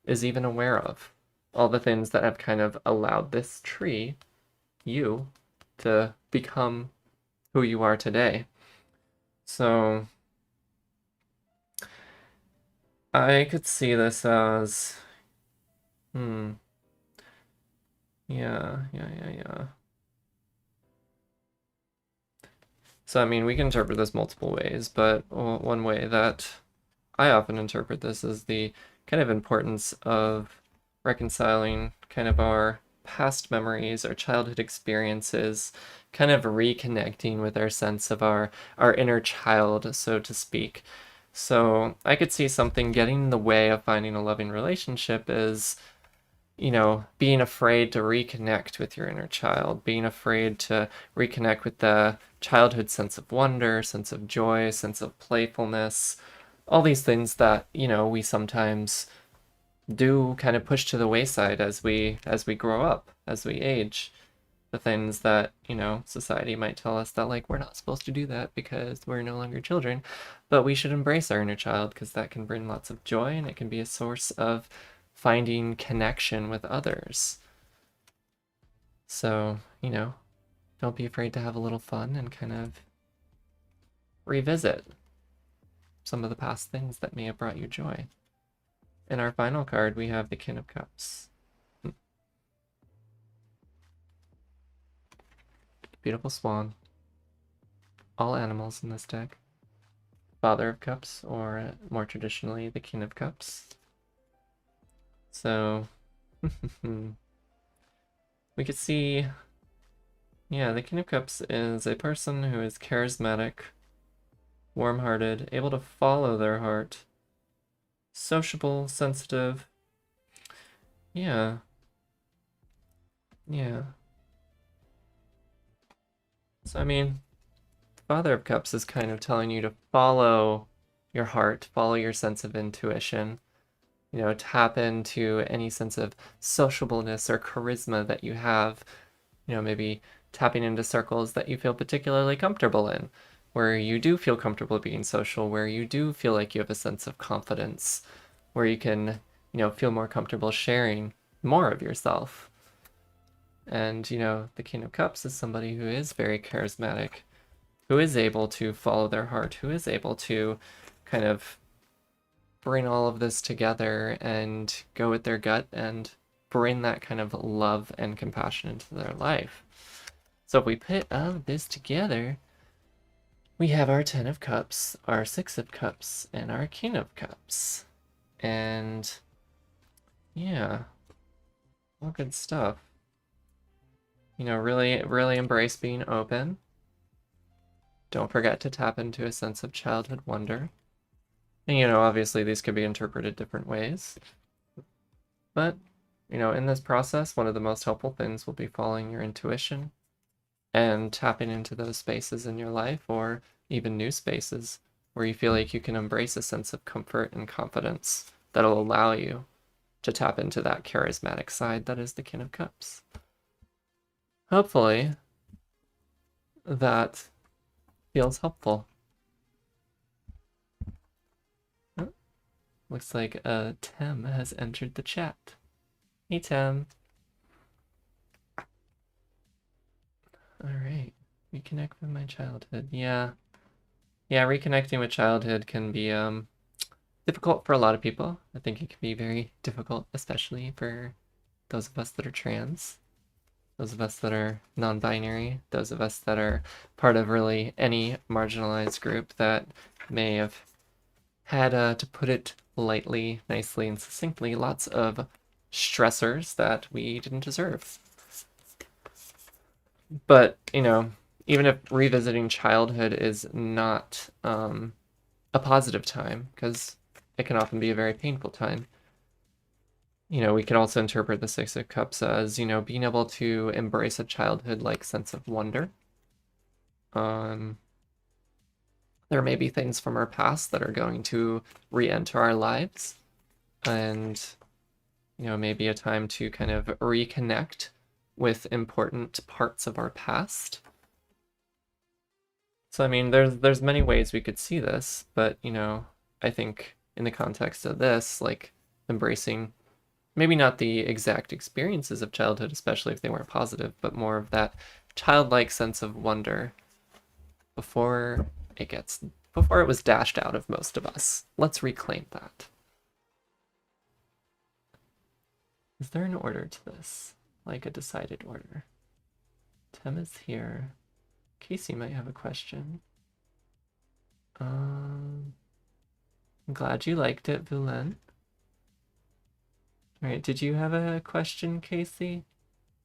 is even aware of. All the things that have kind of allowed this tree, you, to become who you are today. So I could see this as, yeah. So, I mean, we can interpret this multiple ways, but one way that I often interpret this is the kind of importance of reconciling kind of our past memories, our childhood experiences, kind of reconnecting with our sense of our inner child, so to speak. So I could see something getting in the way of finding a loving relationship is, being afraid to reconnect with your inner child, being afraid to reconnect with the childhood sense of wonder, sense of joy, sense of playfulness, all these things that, we sometimes do kind of push to the wayside as we grow up, as we age. the things that, you know, society might tell us that, like, we're not supposed to do that because we're no longer children, but we should embrace our inner child because that can bring lots of joy and it can be a source of finding connection with others. So, you know, don't be afraid to have a little fun and kind of revisit some of the past things that may have brought you joy. In our final card, we have the King of Cups. Beautiful swan. All animals in this deck. Father of Cups, or more traditionally, the King of Cups. So, we could see, yeah, the King of Cups is a person who is charismatic, warm-hearted, able to follow their heart, sociable, sensitive. Yeah. Yeah. So, I mean, Father of Cups is kind of telling you to follow your heart, follow your sense of intuition, you know, tap into any sense of sociableness or charisma that you have, you know, maybe tapping into circles that you feel particularly comfortable in, where you do feel comfortable being social, where you do feel like you have a sense of confidence, where you can, you know, feel more comfortable sharing more of yourself. And, you know, the King of Cups is somebody who is very charismatic, who is able to follow their heart, who is able to kind of bring all of this together and go with their gut and bring that kind of love and compassion into their life. So if we put all of this together, we have our 10 of Cups, our 6 of Cups, and our King of Cups. And yeah, all good stuff. You know, really, really embrace being open. Don't forget to tap into a sense of childhood wonder. And, you know, obviously these could be interpreted different ways. But, you know, in this process, one of the most helpful things will be following your intuition and tapping into those spaces in your life, or even new spaces where you feel like you can embrace a sense of comfort and confidence that'll allow you to tap into that charismatic side that is the King of Cups. Hopefully that feels helpful. Oh, looks like Tem has entered the chat. Hey, Tem. All right. Reconnect with my childhood. Yeah. Yeah, reconnecting with childhood can be difficult for a lot of people. I think it can be very difficult, especially for those of us that are trans, those of us that are non-binary, those of us that are part of really any marginalized group that may have had, to put it lightly, nicely, and succinctly, lots of stressors that we didn't deserve. But, you know, even if revisiting childhood is not a positive time, because it can often be a very painful time, you know, we can also interpret the Six of Cups as, you know, being able to embrace a childhood-like sense of wonder. There may be things from our past that are going to re-enter our lives, and, you know, maybe a time to kind of reconnect with important parts of our past. So, I mean, there's many ways we could see this, but, you know, I think in the context of this, like, embracing maybe not the exact experiences of childhood, especially if they weren't positive, but more of that childlike sense of wonder before it was dashed out of most of us. Let's reclaim that. Is there an order to this? Like a decided order? Tem is here. Casey might have a question. I'm glad you liked it, Vulen. Alright, did you have a question, Casey?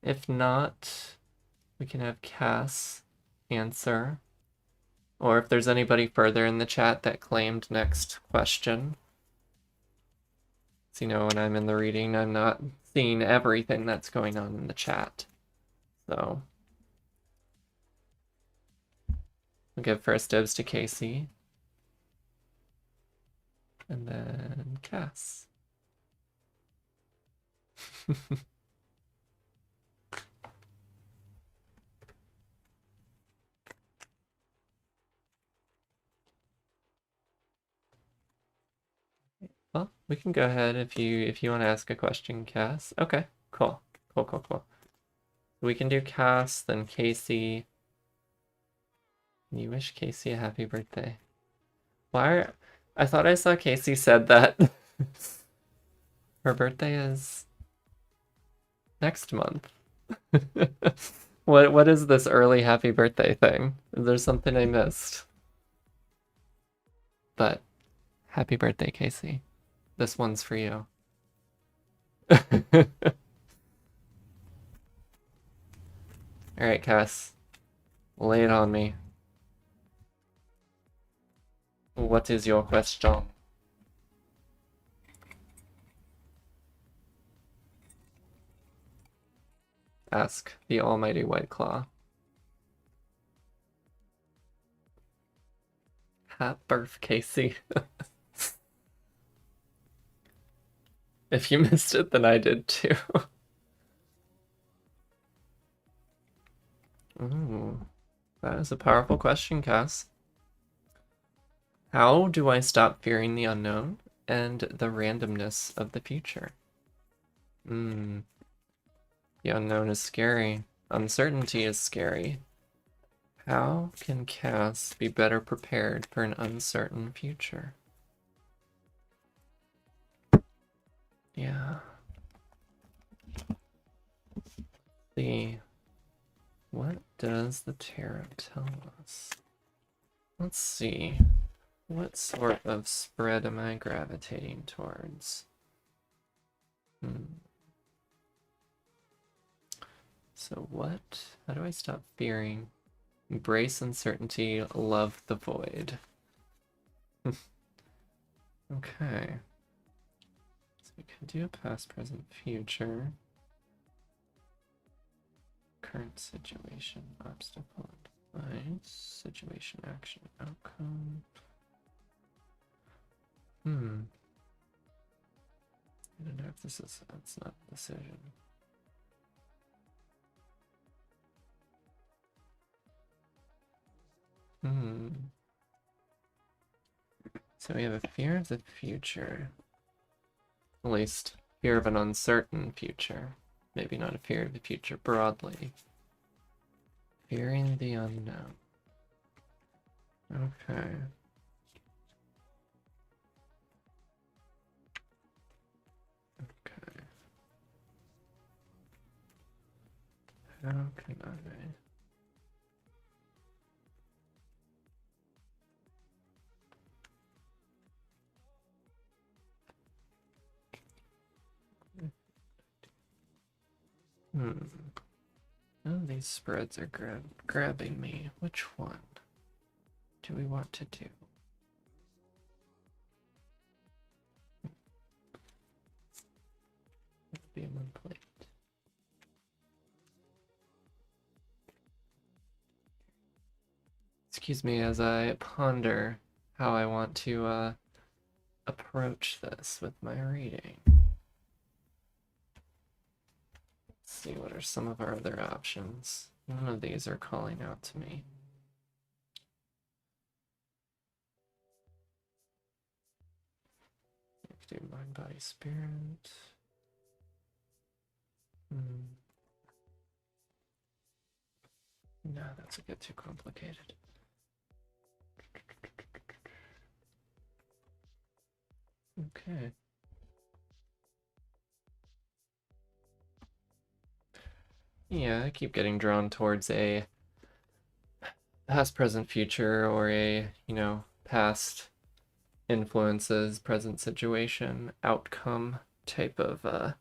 If not, we can have Cass answer. Or if there's anybody further in the chat that claimed next question. So, you know, when I'm in the reading, I'm not seeing everything that's going on in the chat. So we'll give first dibs to Casey. And then Cass. We can go ahead if you want to ask a question, Cass. Okay, cool. Cool. We can do Cass, then Casey. You wish Casey a happy birthday. I thought I saw Casey said that her birthday is next month. What is this early happy birthday thing? Is there something I missed? But happy birthday, Casey. This one's for you. Alright, Cass. Lay it on me. What is your question? Ask the almighty White Claw. Happy birth, Casey. If you missed it, then I did too. Ooh, that is a powerful question, Cass. How do I stop fearing the unknown and the randomness of the future? The unknown is scary. Uncertainty is scary. How can Cass be better prepared for an uncertain future? Yeah. What does the tarot tell us? Let's see. What sort of spread am I gravitating towards? So how do I stop fearing? Embrace uncertainty, love the void. Okay. So we can do a past, present, future. Current situation, obstacle, device, situation, action, outcome. I don't know if that's not a decision. So we have a fear of the future. At least fear of an uncertain future. Maybe not a fear of the future broadly. Fearing the unknown. Okay. How can I? None of these spreads are grabbing me. Which one do we want to do? Be one plate. Excuse me as I ponder how I want to approach this with my reading. Let's see, what are some of our other options? None of these are calling out to me. Do mind, body, spirit. No, that's a bit too complicated. Okay. Yeah, I keep getting drawn towards a past, present, future, or a, past influences, present situation, outcome type of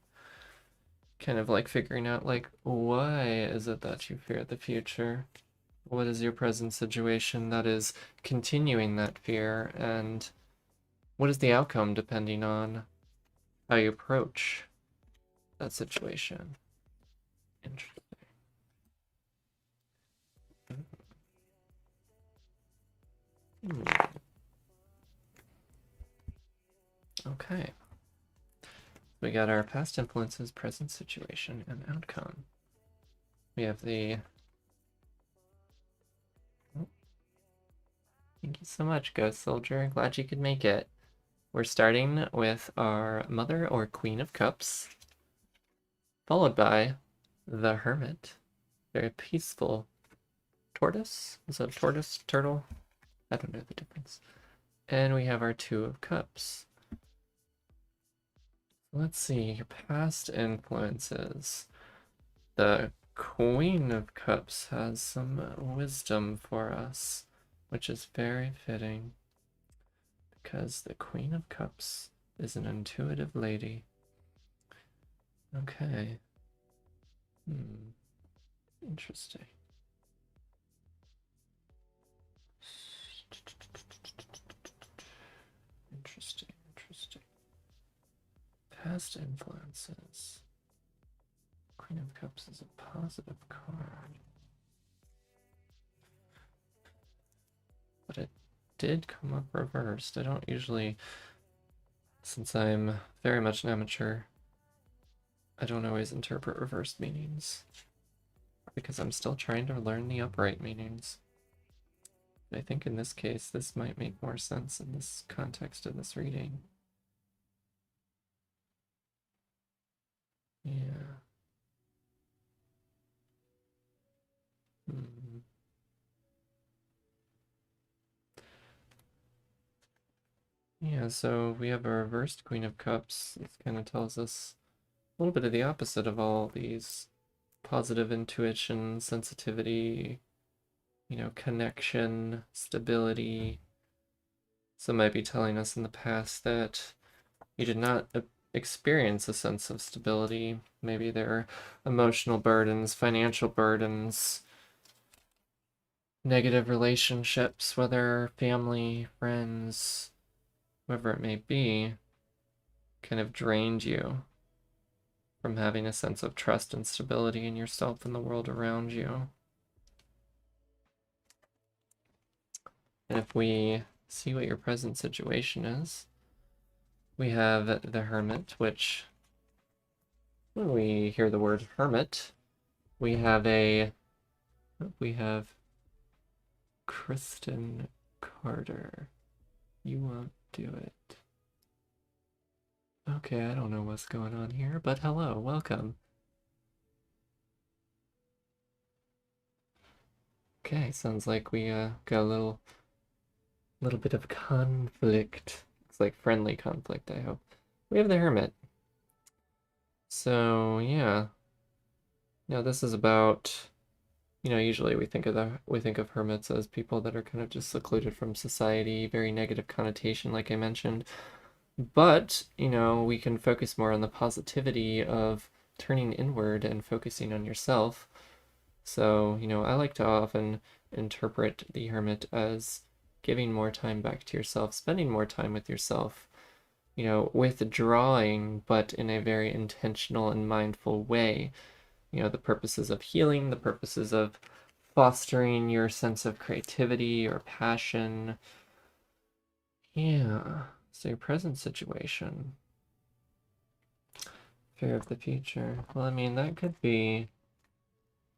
kind of like figuring out like, why is it that you fear the future? What is your present situation that is continuing that fear, and what is the outcome depending on how you approach that situation? Interesting. Okay. We got our past influences, present situation, and outcome. We have the... Oh. Thank you so much, Ghost Soldier. Glad you could make it. We're starting with our Mother or Queen of Cups, followed by the Hermit. Very peaceful tortoise. Is that a tortoise? Turtle? I don't know the difference. And we have our Two of Cups. Let's see, your past influences. The Queen of Cups has some wisdom for us, which is very fitting, because the Queen of Cups is an intuitive lady. Okay. Interesting. Interesting. Past influences. Queen of Cups is a positive card. But it did come up reversed. I don't usually, since I'm very much an amateur, I don't always interpret reversed meanings, because I'm still trying to learn the upright meanings. But I think in this case, this might make more sense in this context of this reading. Yeah. Yeah, so we have a reversed Queen of Cups. This kind of tells us a little bit of the opposite of all these positive intuition, sensitivity, connection, stability. Some might be telling us in the past that you did not experience a sense of stability. Maybe there are emotional burdens, financial burdens, negative relationships, whether family, friends, whoever it may be, kind of drained you from having a sense of trust and stability in yourself and the world around you. And if we see what your present situation is, we have the Hermit, which, when we hear the word hermit, we have Kristen Carter. You won't do it. Okay, I don't know what's going on here, but hello, welcome. Okay, sounds like we got a little bit of conflict. It's like friendly conflict, I hope. We have the Hermit. So yeah. Now this is about, usually we think of hermits as people that are kind of just secluded from society, very negative connotation, like I mentioned. But, we can focus more on the positivity of turning inward and focusing on yourself. So, I like to often interpret the Hermit as giving more time back to yourself, spending more time with yourself, withdrawing, but in a very intentional and mindful way. The purposes of healing, the purposes of fostering your sense of creativity or passion. Yeah. So your present situation. Fear of the future. Well, I mean, that could be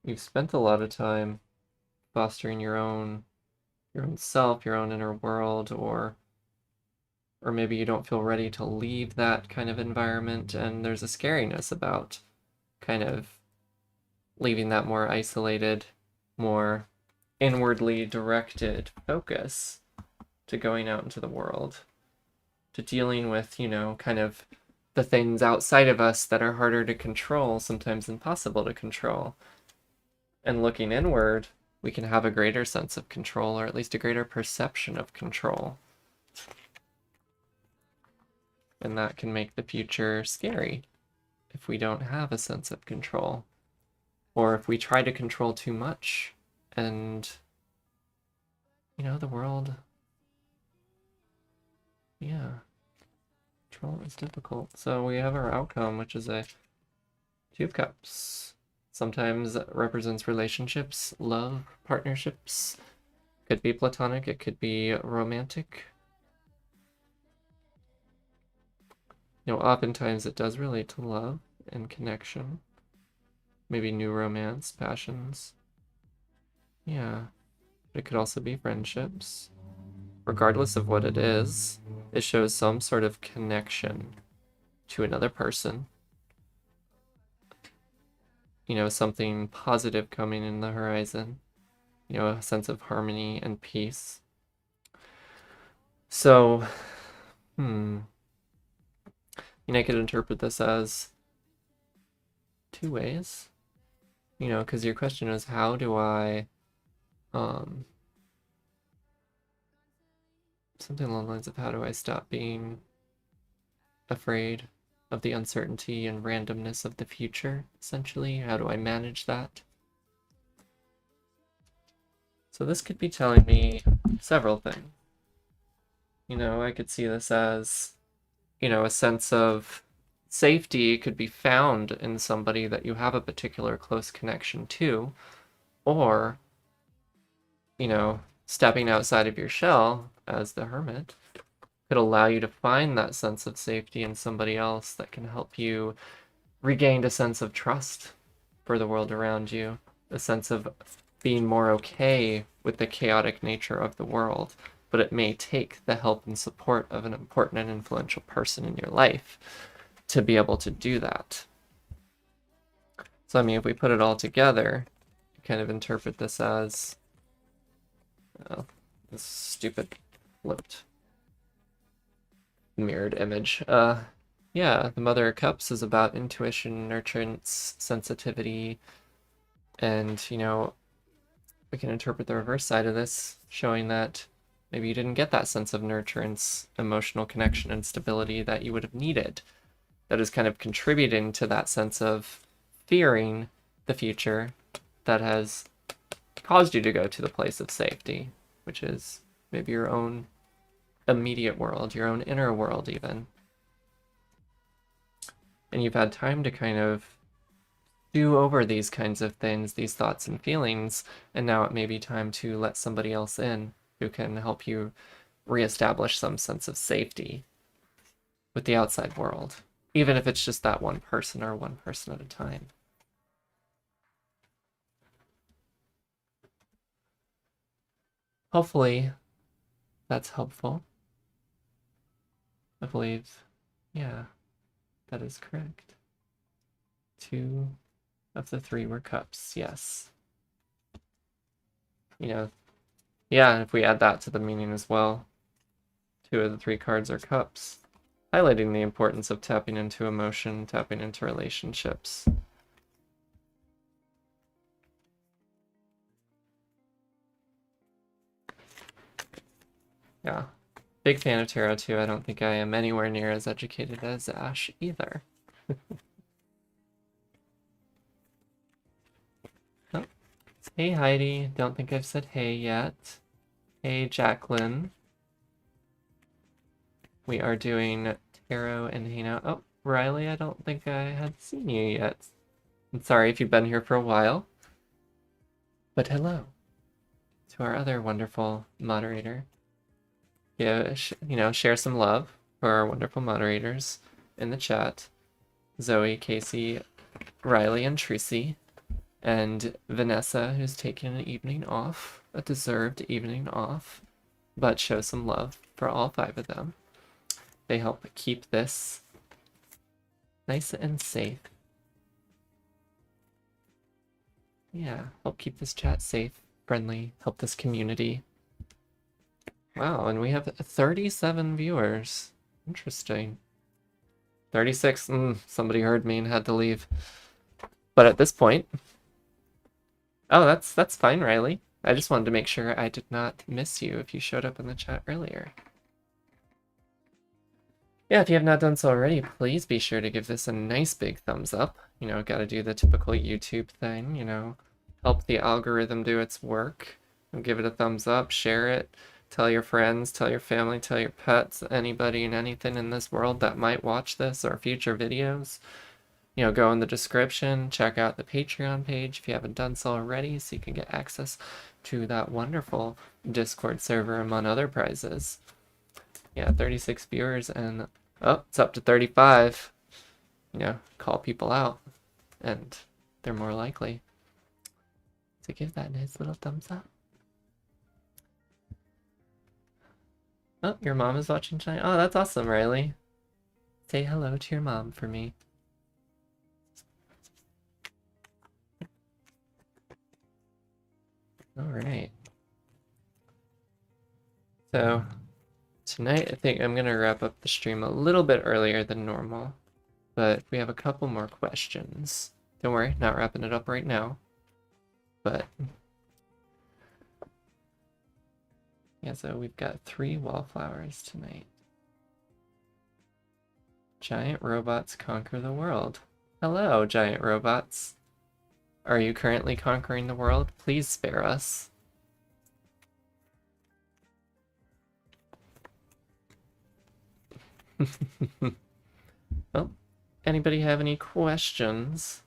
you've spent a lot of time fostering your own self, your own inner world, or maybe you don't feel ready to leave that kind of environment, and there's a scariness about kind of leaving that more isolated, more inwardly directed focus to going out into the world, to dealing with, kind of the things outside of us that are harder to control, sometimes impossible to control. And looking inward, we can have a greater sense of control, or at least a greater perception of control. And that can make the future scary if we don't have a sense of control. Or if we try to control too much and, the world, yeah, control is difficult. So we have our outcome, which is a Two of Cups. Sometimes represents relationships, love, partnerships. Could be platonic, it could be romantic. Oftentimes it does relate to love and connection. Maybe new romance, passions. Yeah. But it could also be friendships. Regardless of what it is, it shows some sort of connection to another person. You know, something positive coming in the horizon. You know, a sense of harmony and peace. So, you know, I could interpret this as two ways. You know, because your question is, how do I, something along the lines of how do I stop being afraid of the uncertainty and randomness of the future, essentially? How do I manage that? So this could be telling me several things. You know, I could see this as, you know, a sense of safety could be found in somebody that you have a particular close connection to, or, you know, stepping outside of your shell as the hermit could allow you to find that sense of safety in somebody else that can help you regain a sense of trust for the world around you, a sense of being more okay with the chaotic nature of the world. But it may take the help and support of an important and influential person in your life to be able to do that. So, I mean, if we put it all together, kind of interpret this as, oh, this stupid flipped mirrored image. Yeah, the Mother of Cups is about intuition, nurturance, sensitivity, and, you know, we can interpret the reverse side of this, showing that maybe you didn't get that sense of nurturance, emotional connection, and stability that you would have needed. That is kind of contributing to that sense of fearing the future that has caused you to go to the place of safety, which is maybe your own immediate world, your own inner world even. And you've had time to kind of do over these kinds of things, these thoughts and feelings, and now it may be time to let somebody else in who can help you reestablish some sense of safety with the outside world, even if it's just that one person or one person at a time. Hopefully that's helpful. I believe, yeah, that is correct. 2 of the 3 were cups, yes. You know, yeah, if we add that to the meaning as well, 2 of the 3 cards are cups, highlighting the importance of tapping into emotion, tapping into relationships. Yeah, big fan of tarot too. I don't think I am anywhere near as educated as Ash either. Oh. Hey Heidi, don't think I've said hey yet. Hey Jacqueline. We are doing tarot and Hain. Oh, Riley, I don't think I had seen you yet. I'm sorry if you've been here for a while. But hello to our other wonderful moderator. Yeah, you know, share some love for our wonderful moderators in the chat. Zoe, Casey, Riley, and Tracy, and Vanessa, who's taken an evening off, a deserved evening off, but show some love for all 5 of them. They help keep this nice and safe. Yeah, help keep this chat safe, friendly, help this community. Wow, and we have 37 viewers. Interesting. 36, somebody heard me and had to leave. But at this point... Oh, that's fine, Riley. I just wanted to make sure I did not miss you if you showed up in the chat earlier. Yeah, if you have not done so already, please be sure to give this a nice big thumbs up. You know, gotta do the typical YouTube thing, you know, help the algorithm do its work. Give it a thumbs up, share it, tell your friends, tell your family, tell your pets, anybody and anything in this world that might watch this or future videos. You know, go in the description, check out the Patreon page if you haven't done so already, so you can get access to that wonderful Discord server among other prizes. Yeah, 36 viewers, and oh, it's up to 35. You know, call people out, and they're more likely to give that nice little thumbs up. Oh, your mom is watching tonight? Oh, that's awesome, Riley. Say hello to your mom for me. All right. So tonight, I think I'm going to wrap up the stream a little bit earlier than normal, but we have a couple more questions. Don't worry, not wrapping it up right now, but yeah, so we've got 3 wallflowers tonight. Giant robots conquer the world. Hello, giant robots. Are you currently conquering the world? Please spare us. Well, anybody have any questions?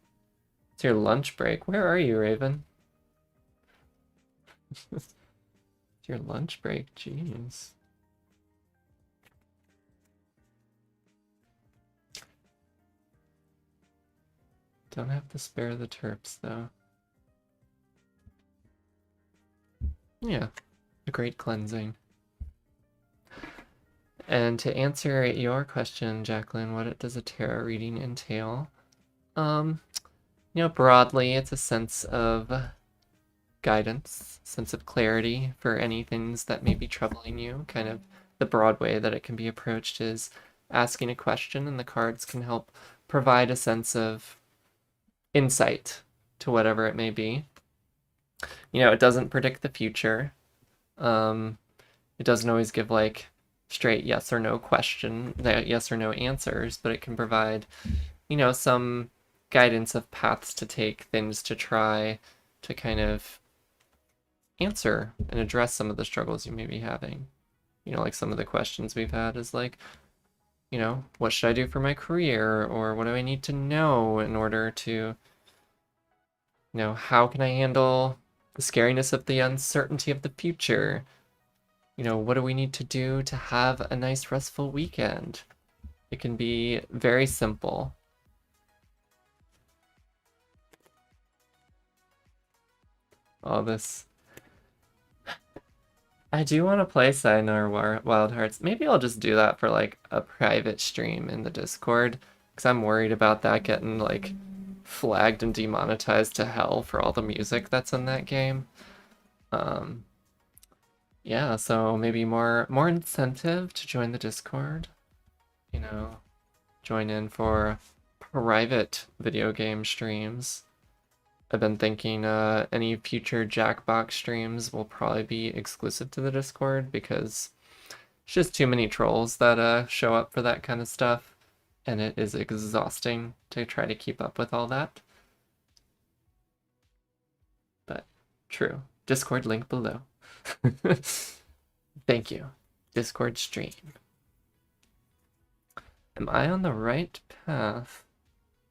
It's your lunch break. Where are you, Raven? It's your lunch break, jeez. Don't have to spare the terps, though. Yeah, a great cleansing. And to answer your question, Jacqueline, what does a tarot reading entail? Broadly, it's a sense of guidance, sense of clarity for any things that may be troubling you. Kind of the broad way that it can be approached is asking a question, and the cards can help provide a sense of insight to whatever it may be. It doesn't predict the future. It doesn't always give like straight yes or no yes or no answers, but it can provide, some guidance of paths to take, things to try to kind of answer and address some of the struggles you may be having. Like some of the questions we've had is like, what should I do for my career? Or what do I need to know in order to, how can I handle the scariness of the uncertainty of the future? What do we need to do to have a nice restful weekend? It can be very simple. All this. I do want to play Sayonara Wild Hearts. Maybe I'll just do that for like a private stream in the Discord, because I'm worried about that getting like flagged and demonetized to hell for all the music that's in that game. Yeah, so maybe more incentive to join the Discord. Join in for private video game streams. I've been thinking any future Jackbox streams will probably be exclusive to the Discord, because it's just too many trolls that show up for that kind of stuff, and it is exhausting to try to keep up with all that. But true. Discord link below. Thank you. Discord stream. Am I on the right path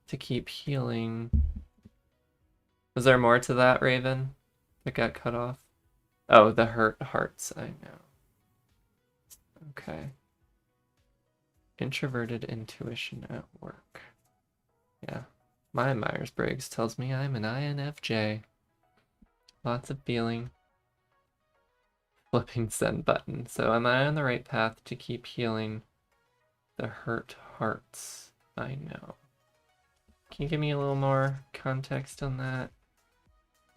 to keep healing? Was there more to that, Raven, that got cut off? Oh, the hurt hearts, I know. Okay. Introverted intuition at work. Yeah. My Myers-Briggs tells me I'm an INFJ. Lots of feeling. Flipping send button. So am I on the right path to keep healing the hurt hearts? I know. Can you give me a little more context on that?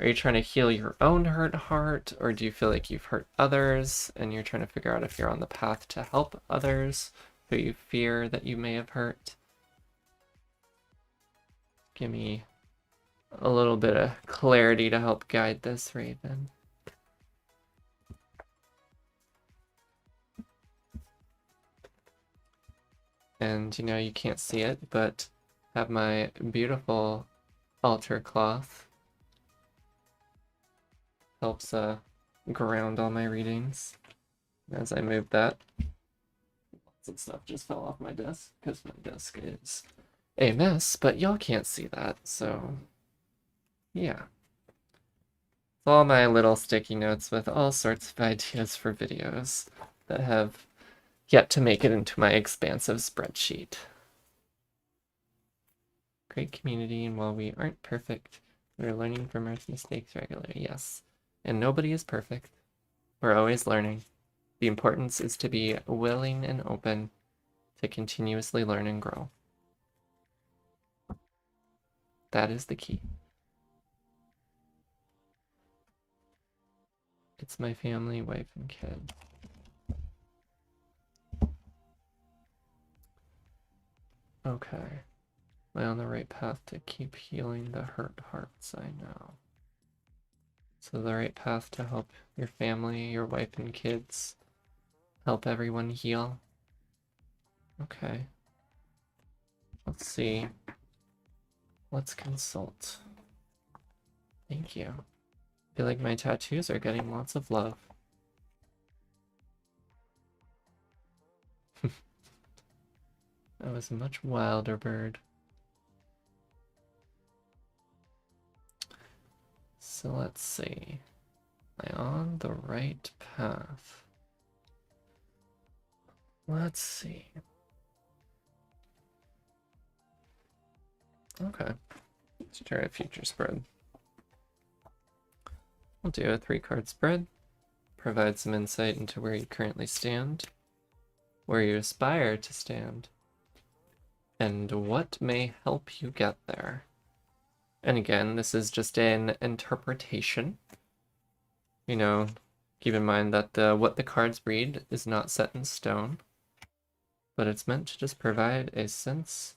Are you trying to heal your own hurt heart, or do you feel like you've hurt others and you're trying to figure out if you're on the path to help others who you fear that you may have hurt? Give me a little bit of clarity to help guide this, Raven. And you can't see it, but have my beautiful altar cloth. Helps ground all my readings. As I move that, lots of stuff just fell off my desk, because my desk is a mess, but y'all can't see that, so yeah. It's all my little sticky notes with all sorts of ideas for videos that have yet to make it into my expansive spreadsheet. Great community, and while we aren't perfect, we're learning from our mistakes regularly. Yes. And nobody is perfect. We're always learning. The importance is to be willing and open to continuously learn and grow. That is the key. It's my family, wife, and kid. Okay. Am I on the right path to keep healing the hurt hearts? I know. So the right path to help your family, your wife and kids, help everyone heal. Okay. Let's see. Let's consult. Thank you. I feel like my tattoos are getting lots of love. That was a much wilder bird. So let's see. Am I on the right path? Let's see. Okay. Let's try a future spread. We'll do a 3-card spread. Provide some insight into where you currently stand, where you aspire to stand, and what may help you get there. And again, this is just an interpretation. You know, keep in mind that what the cards read is not set in stone, but it's meant to just provide a sense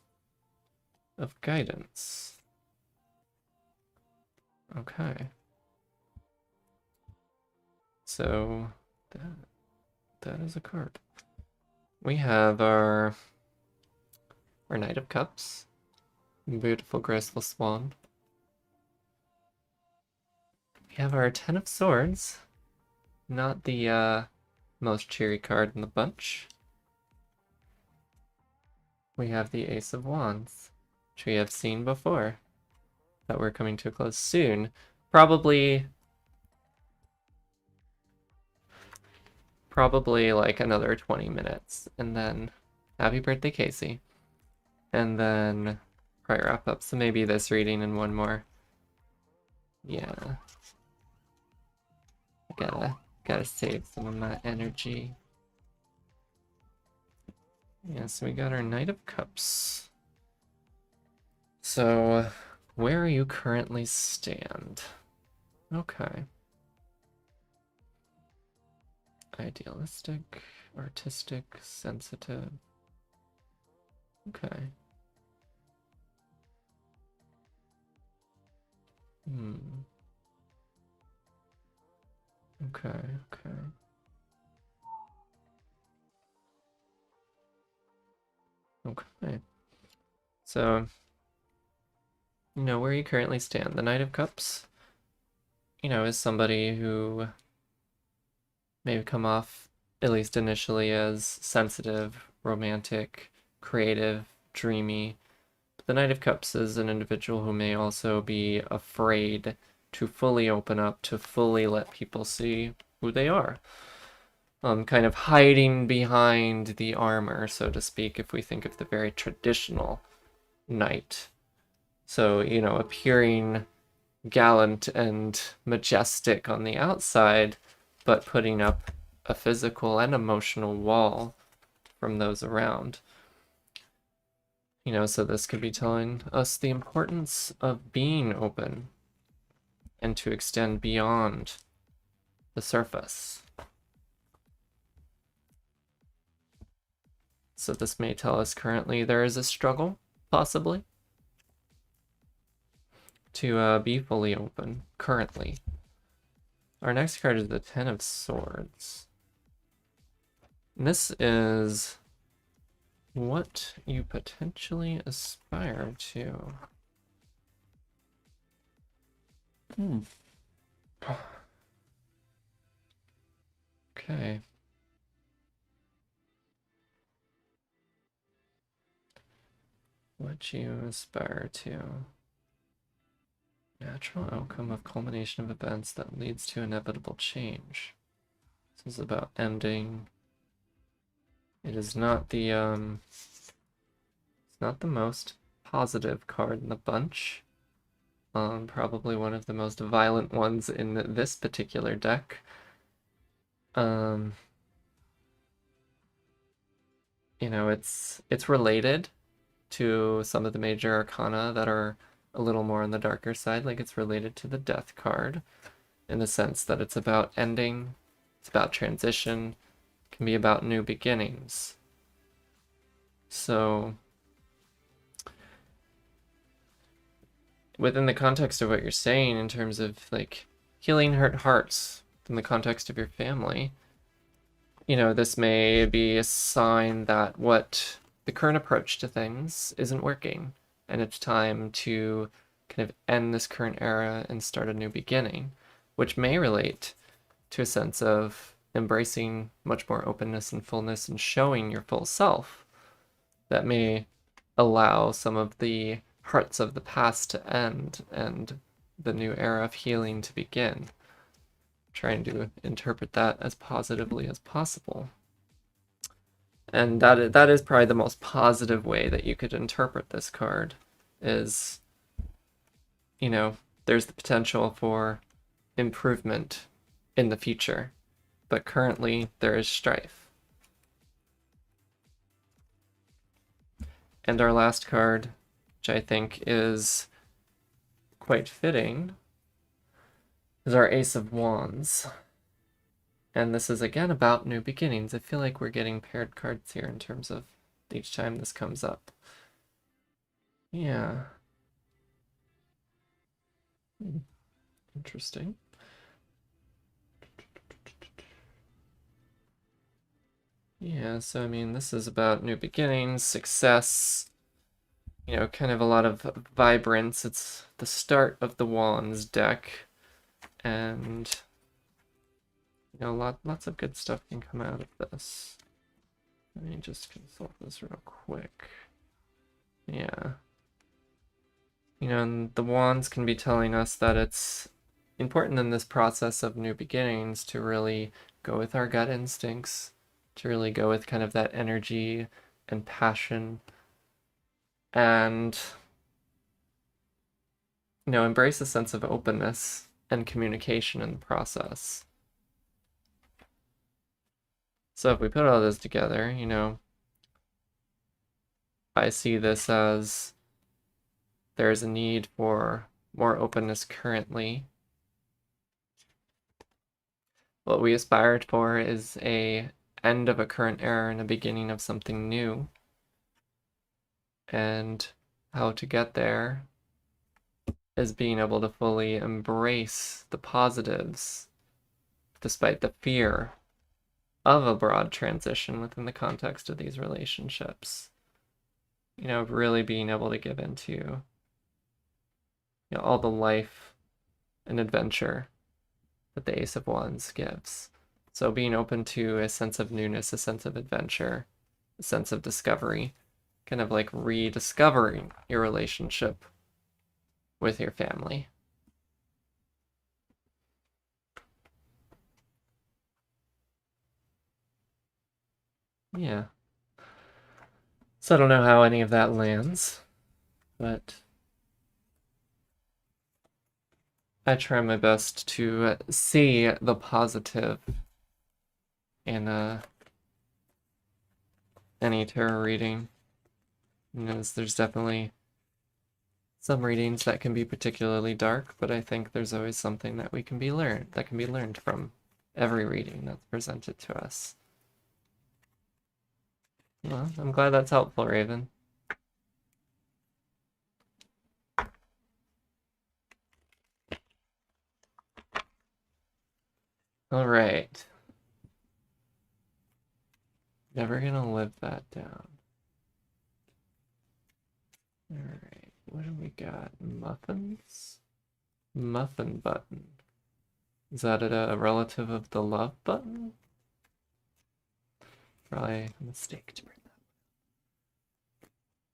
of guidance. Okay. So that is a card. We have our Knight of Cups. Beautiful, graceful swan. We have our 10 of Swords. Not the most cheery card in the bunch. We have the Ace of Wands, which we have seen before. That we're coming to a close soon. Probably like another 20 minutes. And then happy birthday, Casey. And then probably wrap up. So maybe this reading and one more. Yeah. Gotta save some of my energy. Yeah, so we got our Knight of Cups. So, where you currently stand? Okay. Idealistic, artistic, sensitive. Okay. Okay. So, you know, where you currently stand. The Knight of Cups, you know, is somebody who may come off, at least initially, as sensitive, romantic, creative, dreamy. But the Knight of Cups is an individual who may also be afraid to fully open up, to fully let people see who they are. Kind of hiding behind the armor, so to speak, if we think of the very traditional knight. So, you know, appearing gallant and majestic on the outside, but putting up a physical and emotional wall from those around. You know, so this could be telling us the importance of being open and to extend beyond the surface. So this may tell us currently there is a struggle, possibly, to be fully open, currently. Our next card is the 10 of Swords. And this is what you potentially aspire to. Okay. What you aspire to. Natural outcome of culmination of events that leads to inevitable change. This is about ending. It is not the it's not the most positive card in the bunch. Probably one of the most violent ones in this particular deck. you know, it's related to some of the major arcana that are a little more on the darker side. Like it's related to the Death card in the sense that it's about ending, it's about transition, it can be about new beginnings. So within the context of what you're saying in terms of like healing hurt hearts in the context of your family, you know, this may be a sign that what the current approach to things isn't working, and it's time to kind of end this current era and start a new beginning, which may relate to a sense of embracing much more openness and fullness and showing your full self. That may allow some of the hurts of the past to end and the new era of healing to begin. Trying to interpret that as positively as possible. And that is probably the most positive way that you could interpret this card is, you know, there's the potential for improvement in the future, but currently there is strife. And our last card, which I think is quite fitting, is our Ace of Wands. And this is again about new beginnings. I feel like we're getting paired cards here in terms of each time this comes up. Yeah. Interesting. Yeah, so I mean, this is about new beginnings, success, you know, kind of a lot of vibrance. It's the start of the Wands deck, and you know, lots of good stuff can come out of this. Let me just consult this real quick. Yeah. You know, and the Wands can be telling us that it's important in this process of new beginnings to really go with our gut instincts, to really go with kind of that energy and passion, and, you know, embrace a sense of openness and communication in the process. So if we put all this together, you know, I see this as there's a need for more openness currently. What we aspired for is a end of a current era and a beginning of something new. And how to get there is being able to fully embrace the positives despite the fear of a broad transition within the context of these relationships. You know, really being able to give into, you know, all the life and adventure that the Ace of Wands gives. So being open to a sense of newness, a sense of adventure, a sense of discovery, kind of like rediscovering your relationship with your family. Yeah. So I don't know how any of that lands, but I try my best to see the positive in any tarot reading. You know, there's definitely some readings that can be particularly dark, but I think there's always something that can be learned from every reading that's presented to us. Well, I'm glad that's helpful, Raven. All right. Never gonna live that down. All right, what do we got? Muffins? Muffin button. Is that a relative of the love button? Probably a mistake to bring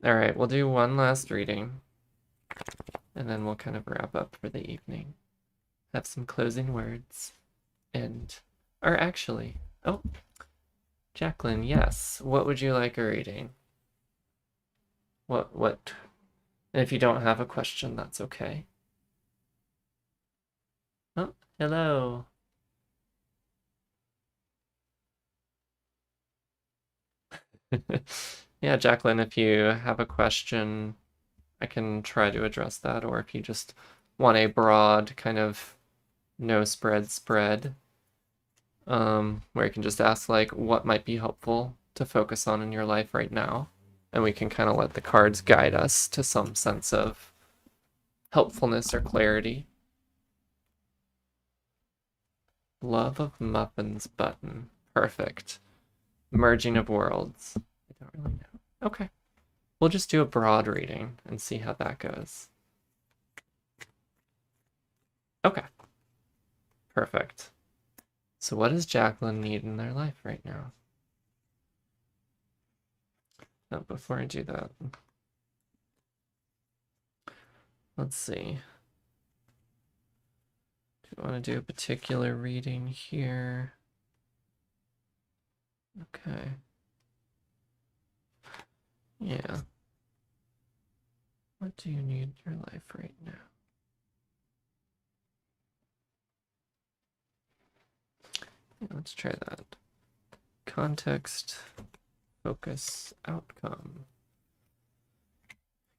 that. All right, we'll do one last reading, and then we'll kind of wrap up for the evening. Have some closing words, or actually, oh, Jacqueline, yes. What would you like a reading? What? And if you don't have a question, that's okay. Oh, hello. Yeah, Jacqueline, if you have a question, I can try to address that, or if you just want a broad kind of no spread, where you can just ask like what might be helpful to focus on in your life right now, and we can kind of let the cards guide us to some sense of helpfulness or clarity. Love of Muffins button. Perfect. Merging of worlds. I don't really know. Okay. We'll just do a broad reading and see how that goes. Okay. Perfect. So what does Jacqueline need in their life right now? Oh, before I do that, let's see. Do you want to do a particular reading here? Okay. Yeah. What do you need in your life right now? Yeah, let's try that. Context, focus, outcome.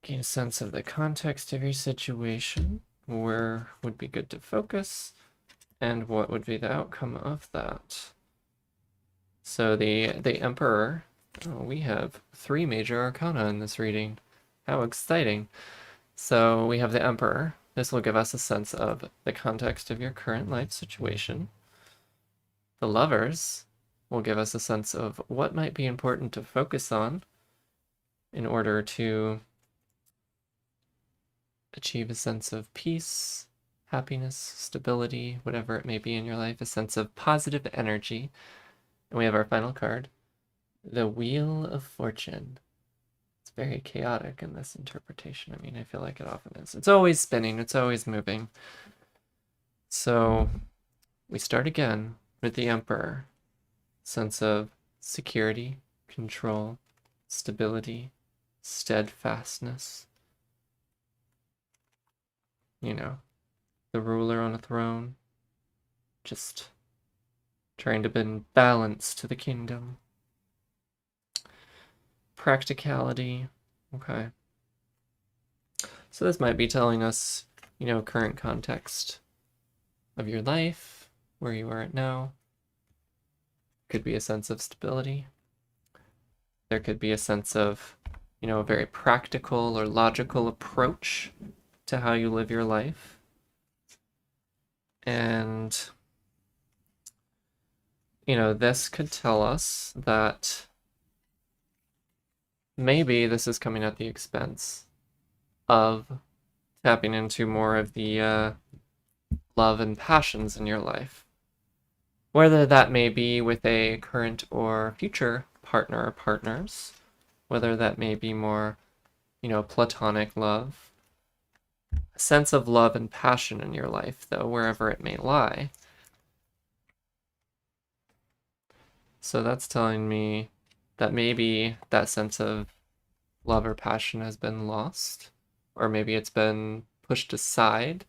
Gain a sense of the context of your situation, where would be good to focus, and what would be the outcome of that. So the Emperor, we have 3 major arcana in this reading. How exciting. So we have the Emperor. This will give us a sense of the context of your current life situation. The Lovers will give us a sense of what might be important to focus on in order to achieve a sense of peace, happiness, stability, whatever it may be in your life, a sense of positive energy. And we have our final card, the Wheel of Fortune. It's very chaotic in this interpretation. I mean, I feel like it often is. It's always spinning, it's always moving. So we start again with the Emperor. Sense of security, control, stability, steadfastness. You know, the ruler on a throne, just trying to bring balance to the kingdom. Practicality. Okay. So this might be telling us, you know, current context of your life, where you are at now. Could be a sense of stability. There could be a sense of, you know, a very practical or logical approach to how you live your life. And, you know, this could tell us that maybe this is coming at the expense of tapping into more of the love and passions in your life. Whether that may be with a current or future partner or partners, whether that may be more, you know, platonic love. A sense of love and passion in your life, though, wherever it may lie. So that's telling me that maybe that sense of love or passion has been lost, or maybe it's been pushed aside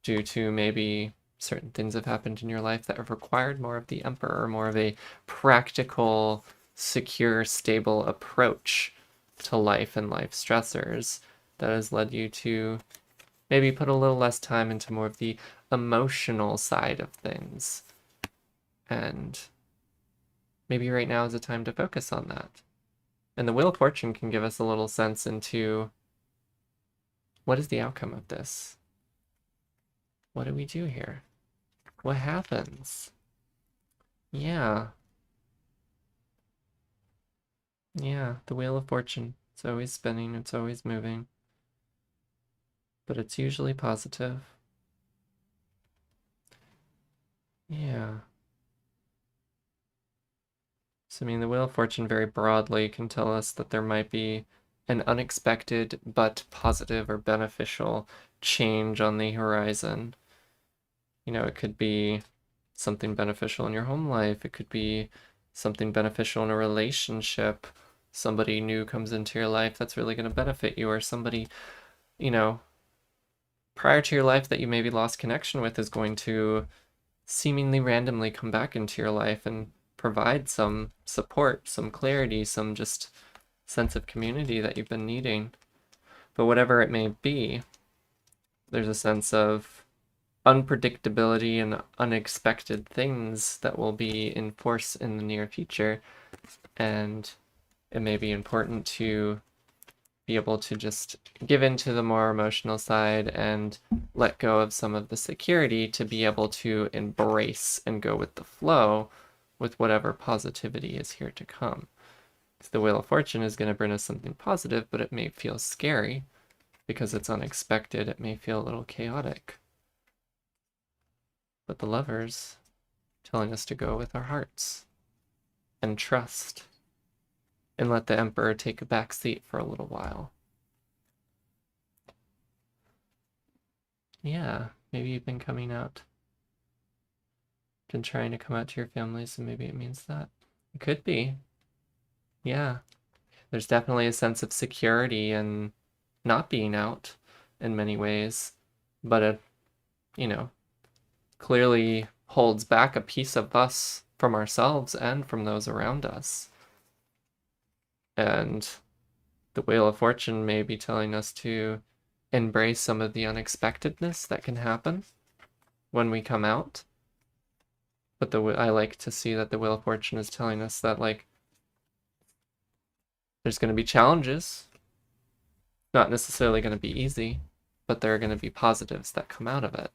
due to maybe certain things have happened in your life that have required more of the Emperor, more of a practical, secure, stable approach to life and life stressors that has led you to maybe put a little less time into more of the emotional side of things. And maybe right now is a time to focus on that. And the Wheel of Fortune can give us a little sense into what is the outcome of this? What do we do here? What happens? Yeah. Yeah, the Wheel of Fortune. It's always spinning, it's always moving. But it's usually positive. Yeah. So, I mean, the Wheel of Fortune very broadly can tell us that there might be an unexpected but positive or beneficial change on the horizon. You know, it could be something beneficial in your home life. It could be something beneficial in a relationship. Somebody new comes into your life that's really going to benefit you, or somebody, you know, prior to your life that you maybe lost connection with is going to seemingly randomly come back into your life and provide some support, some clarity, some just sense of community that you've been needing. But whatever it may be, there's a sense of unpredictability and unexpected things that will be in force in the near future. And it may be important to be able to just give into the more emotional side and let go of some of the security to be able to embrace and go with the flow with whatever positivity is here to come. The Wheel of Fortune is going to bring us something positive, but it may feel scary because it's unexpected. It may feel a little chaotic. But the Lovers telling us to go with our hearts and trust and let the Emperor take a back seat for a little while. Yeah, maybe you've been coming out, been trying to come out to your families, and maybe it means that. It could be. Yeah, there's definitely a sense of security and not being out in many ways, but it, clearly holds back a piece of us from ourselves and from those around us. And the Wheel of Fortune may be telling us to embrace some of the unexpectedness that can happen when we come out. But I like to see that the Wheel of Fortune is telling us that, like, there's going to be challenges. Not necessarily going to be easy, but there are going to be positives that come out of it.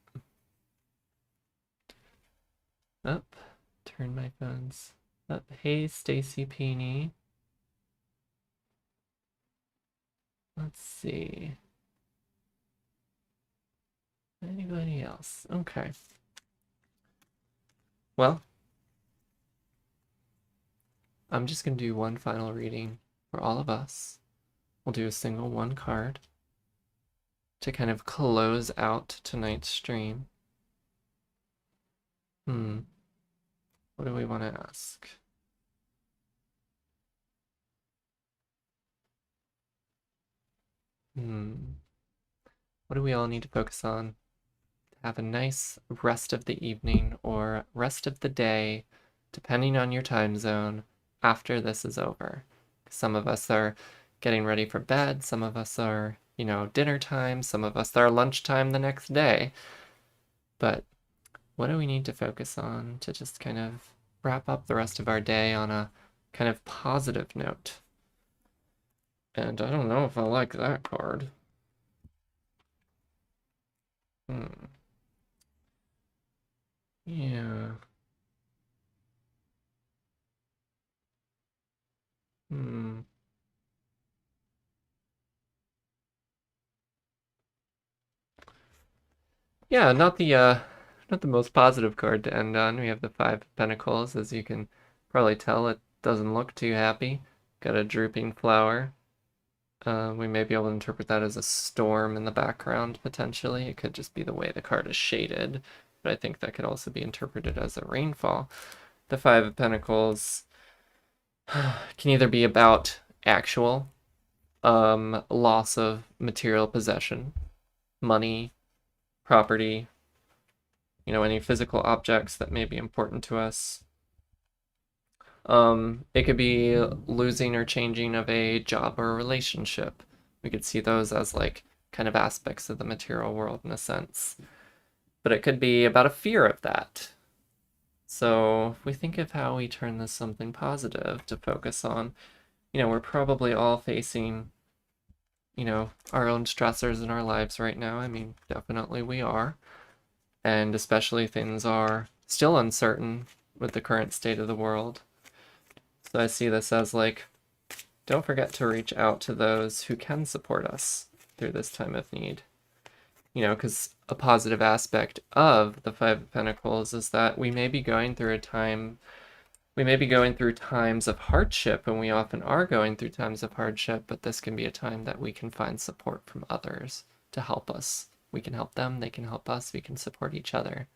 Up, turn my phones up. Hey, Stacy Peony. Let's see. Anybody else? Okay. Well, I'm just going to do one final reading for all of us. We'll do a single one card to kind of close out tonight's stream. What do we want to ask? What do we all need to focus on? Have a nice rest of the evening or rest of the day, depending on your time zone, after this is over. Some of us are getting ready for bed, some of us are, dinner time, some of us are lunchtime the next day. But what do we need to focus on to just kind of wrap up the rest of our day on a kind of positive note? And I don't know if I like that card. Yeah. Yeah, not the most positive card to end on. We have the Five of Pentacles. As you can probably tell, it doesn't look too happy. Got a drooping flower. We may be able to interpret that as a storm in the background, potentially. It could just be the way the card is shaded, but I think that could also be interpreted as a rainfall. The Five of Pentacles can either be about actual loss of material possession, money, property, any physical objects that may be important to us. It could be losing or changing of a job or a relationship. We could see those as like kind of aspects of the material world in a sense. But it could be about a fear of that. So if we think of how we turn this something positive to focus on, we're probably all facing, our own stressors in our lives right now. I mean, definitely we are. And especially things are still uncertain with the current state of the world. So I see this as like, don't forget to reach out to those who can support us through this time of need. Because a positive aspect of the Five of Pentacles is that we may be going through times of hardship, and we often are going through times of hardship, but this can be a time that we can find support from others to help us. We can help them, they can help us, we can support each other.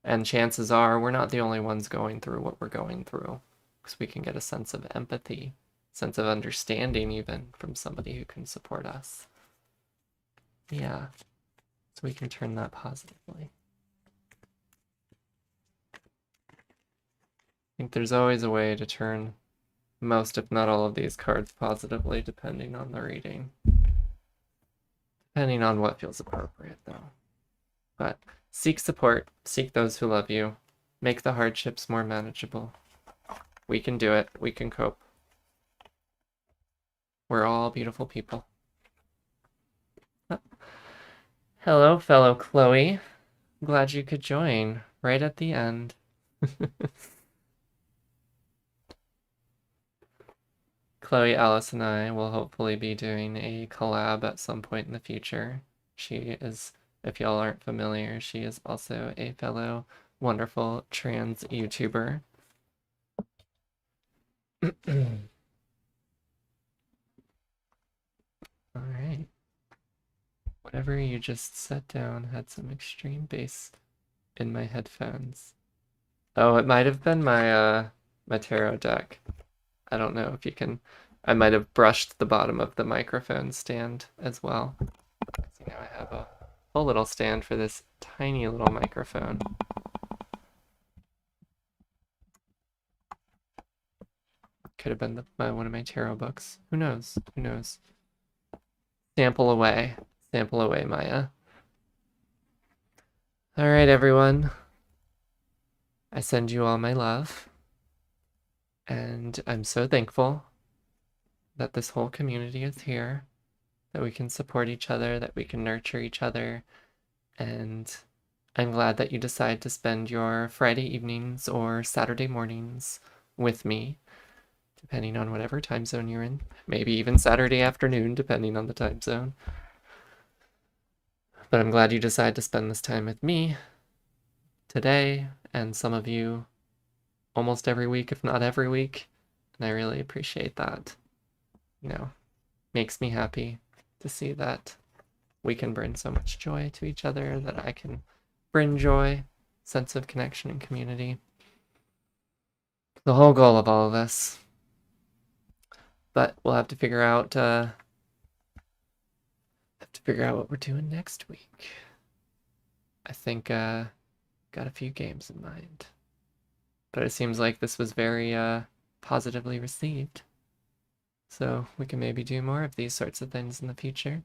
And chances are we're not the only ones going through what we're going through, because we can get a sense of empathy, sense of understanding even from somebody who can support us. Yeah, so we can turn that positively. think there's always a way to turn most, if not all, of these cards positively, depending on the reading. Depending on what feels appropriate, though. But seek support, seek those who love you, make the hardships more manageable. We can do it, we can cope. We're all beautiful people. Oh. Hello, fellow Chloe. Glad you could join right at the end. Chloe, Alice, and I will hopefully be doing a collab at some point in the future. She is, if y'all aren't familiar, she is also a fellow wonderful trans YouTuber. All right. Whatever you just set down had some extreme bass in my headphones. Oh, it might have been my my tarot deck. I don't know if you can. I might have brushed the bottom of the microphone stand as well. So now I have a whole little stand for this tiny little microphone. Could have been one of my tarot books. Who knows? Who knows? Sample away. Sample away, Maya. All right, everyone. I send you all my love. And I'm so thankful that this whole community is here, that we can support each other, that we can nurture each other. And I'm glad that you decide to spend your Friday evenings or Saturday mornings with me, depending on whatever time zone you're in. Maybe even Saturday afternoon, depending on the time zone. But I'm glad you decide to spend this time with me today, and some of you almost every week, if not every week. And I really appreciate that. You know, makes me happy to see that we can bring so much joy to each other, that I can bring joy, sense of connection and community. The whole goal of all of this. But we'll have to figure out what we're doing next week. I think got a few games in mind. But it seems like this was very positively received. So we can maybe do more of these sorts of things in the future.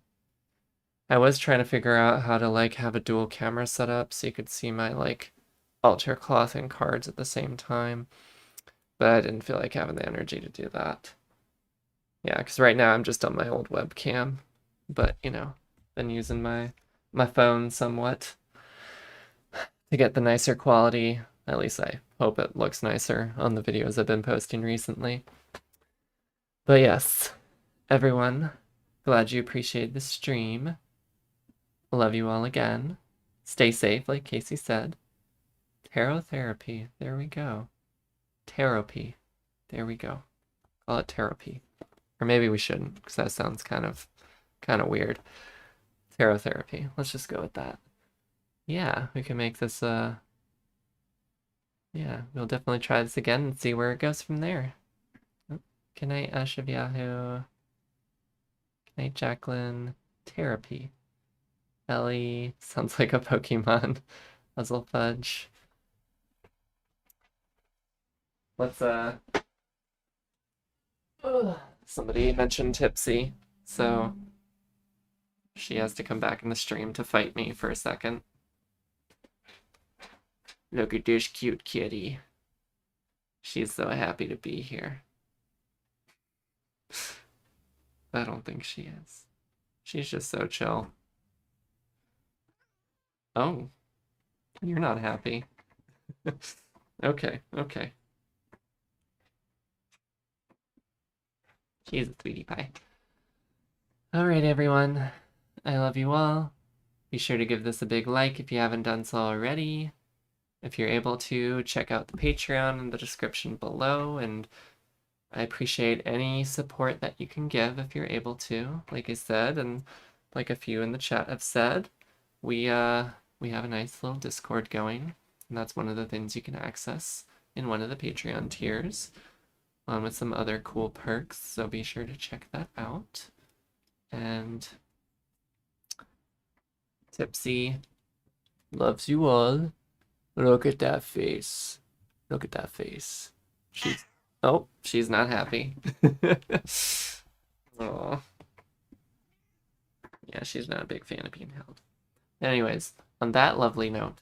I was trying to figure out how to like have a dual camera set up so you could see my like altar cloth and cards at the same time. But I didn't feel like having the energy to do that. Yeah, because right now I'm just on my old webcam. But, you know, been using my phone somewhat to get the nicer quality. At least I hope it looks nicer on the videos I've been posting recently. But yes, everyone, glad you appreciated the stream. Love you all again. Stay safe, like Casey said. Tarot therapy, there we go. Therapy, there we go. Call it therapy. Or maybe we shouldn't, because that sounds kind of weird. Tarot therapy, let's just go with that. Yeah, we can make this, yeah, we'll definitely try this again and see where it goes from there. Good night, Ashaviahu. Good night, Jacqueline. Therapy. Ellie. Sounds like a Pokemon. Puzzle Fudge. Let's, somebody mentioned Tipsy, so she has to come back in the stream to fight me for a second. Look at this cute kitty. She's so happy to be here. I don't think she is. She's just so chill. Oh, you're not happy. Okay, okay. She's a sweetie pie. All right, everyone. I love you all. Be sure to give this a big like if you haven't done so already. If you're able to, check out the Patreon in the description below, and I appreciate any support that you can give if you're able to. Like I said, and like a few in the chat have said, we have a nice little Discord going, and that's one of the things you can access in one of the Patreon tiers, along with some other cool perks, so be sure to check that out. And Tipsy loves you all. Look at that face. Look at that face. She's not happy. Oh, yeah, she's not a big fan of being held. Anyways, on that lovely note,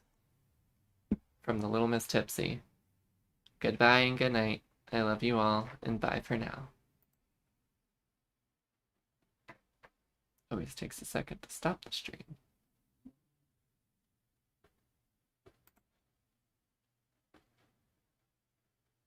from the little Miss Tipsy, goodbye and good night. I love you all, and bye for now. Always takes a second to stop the stream.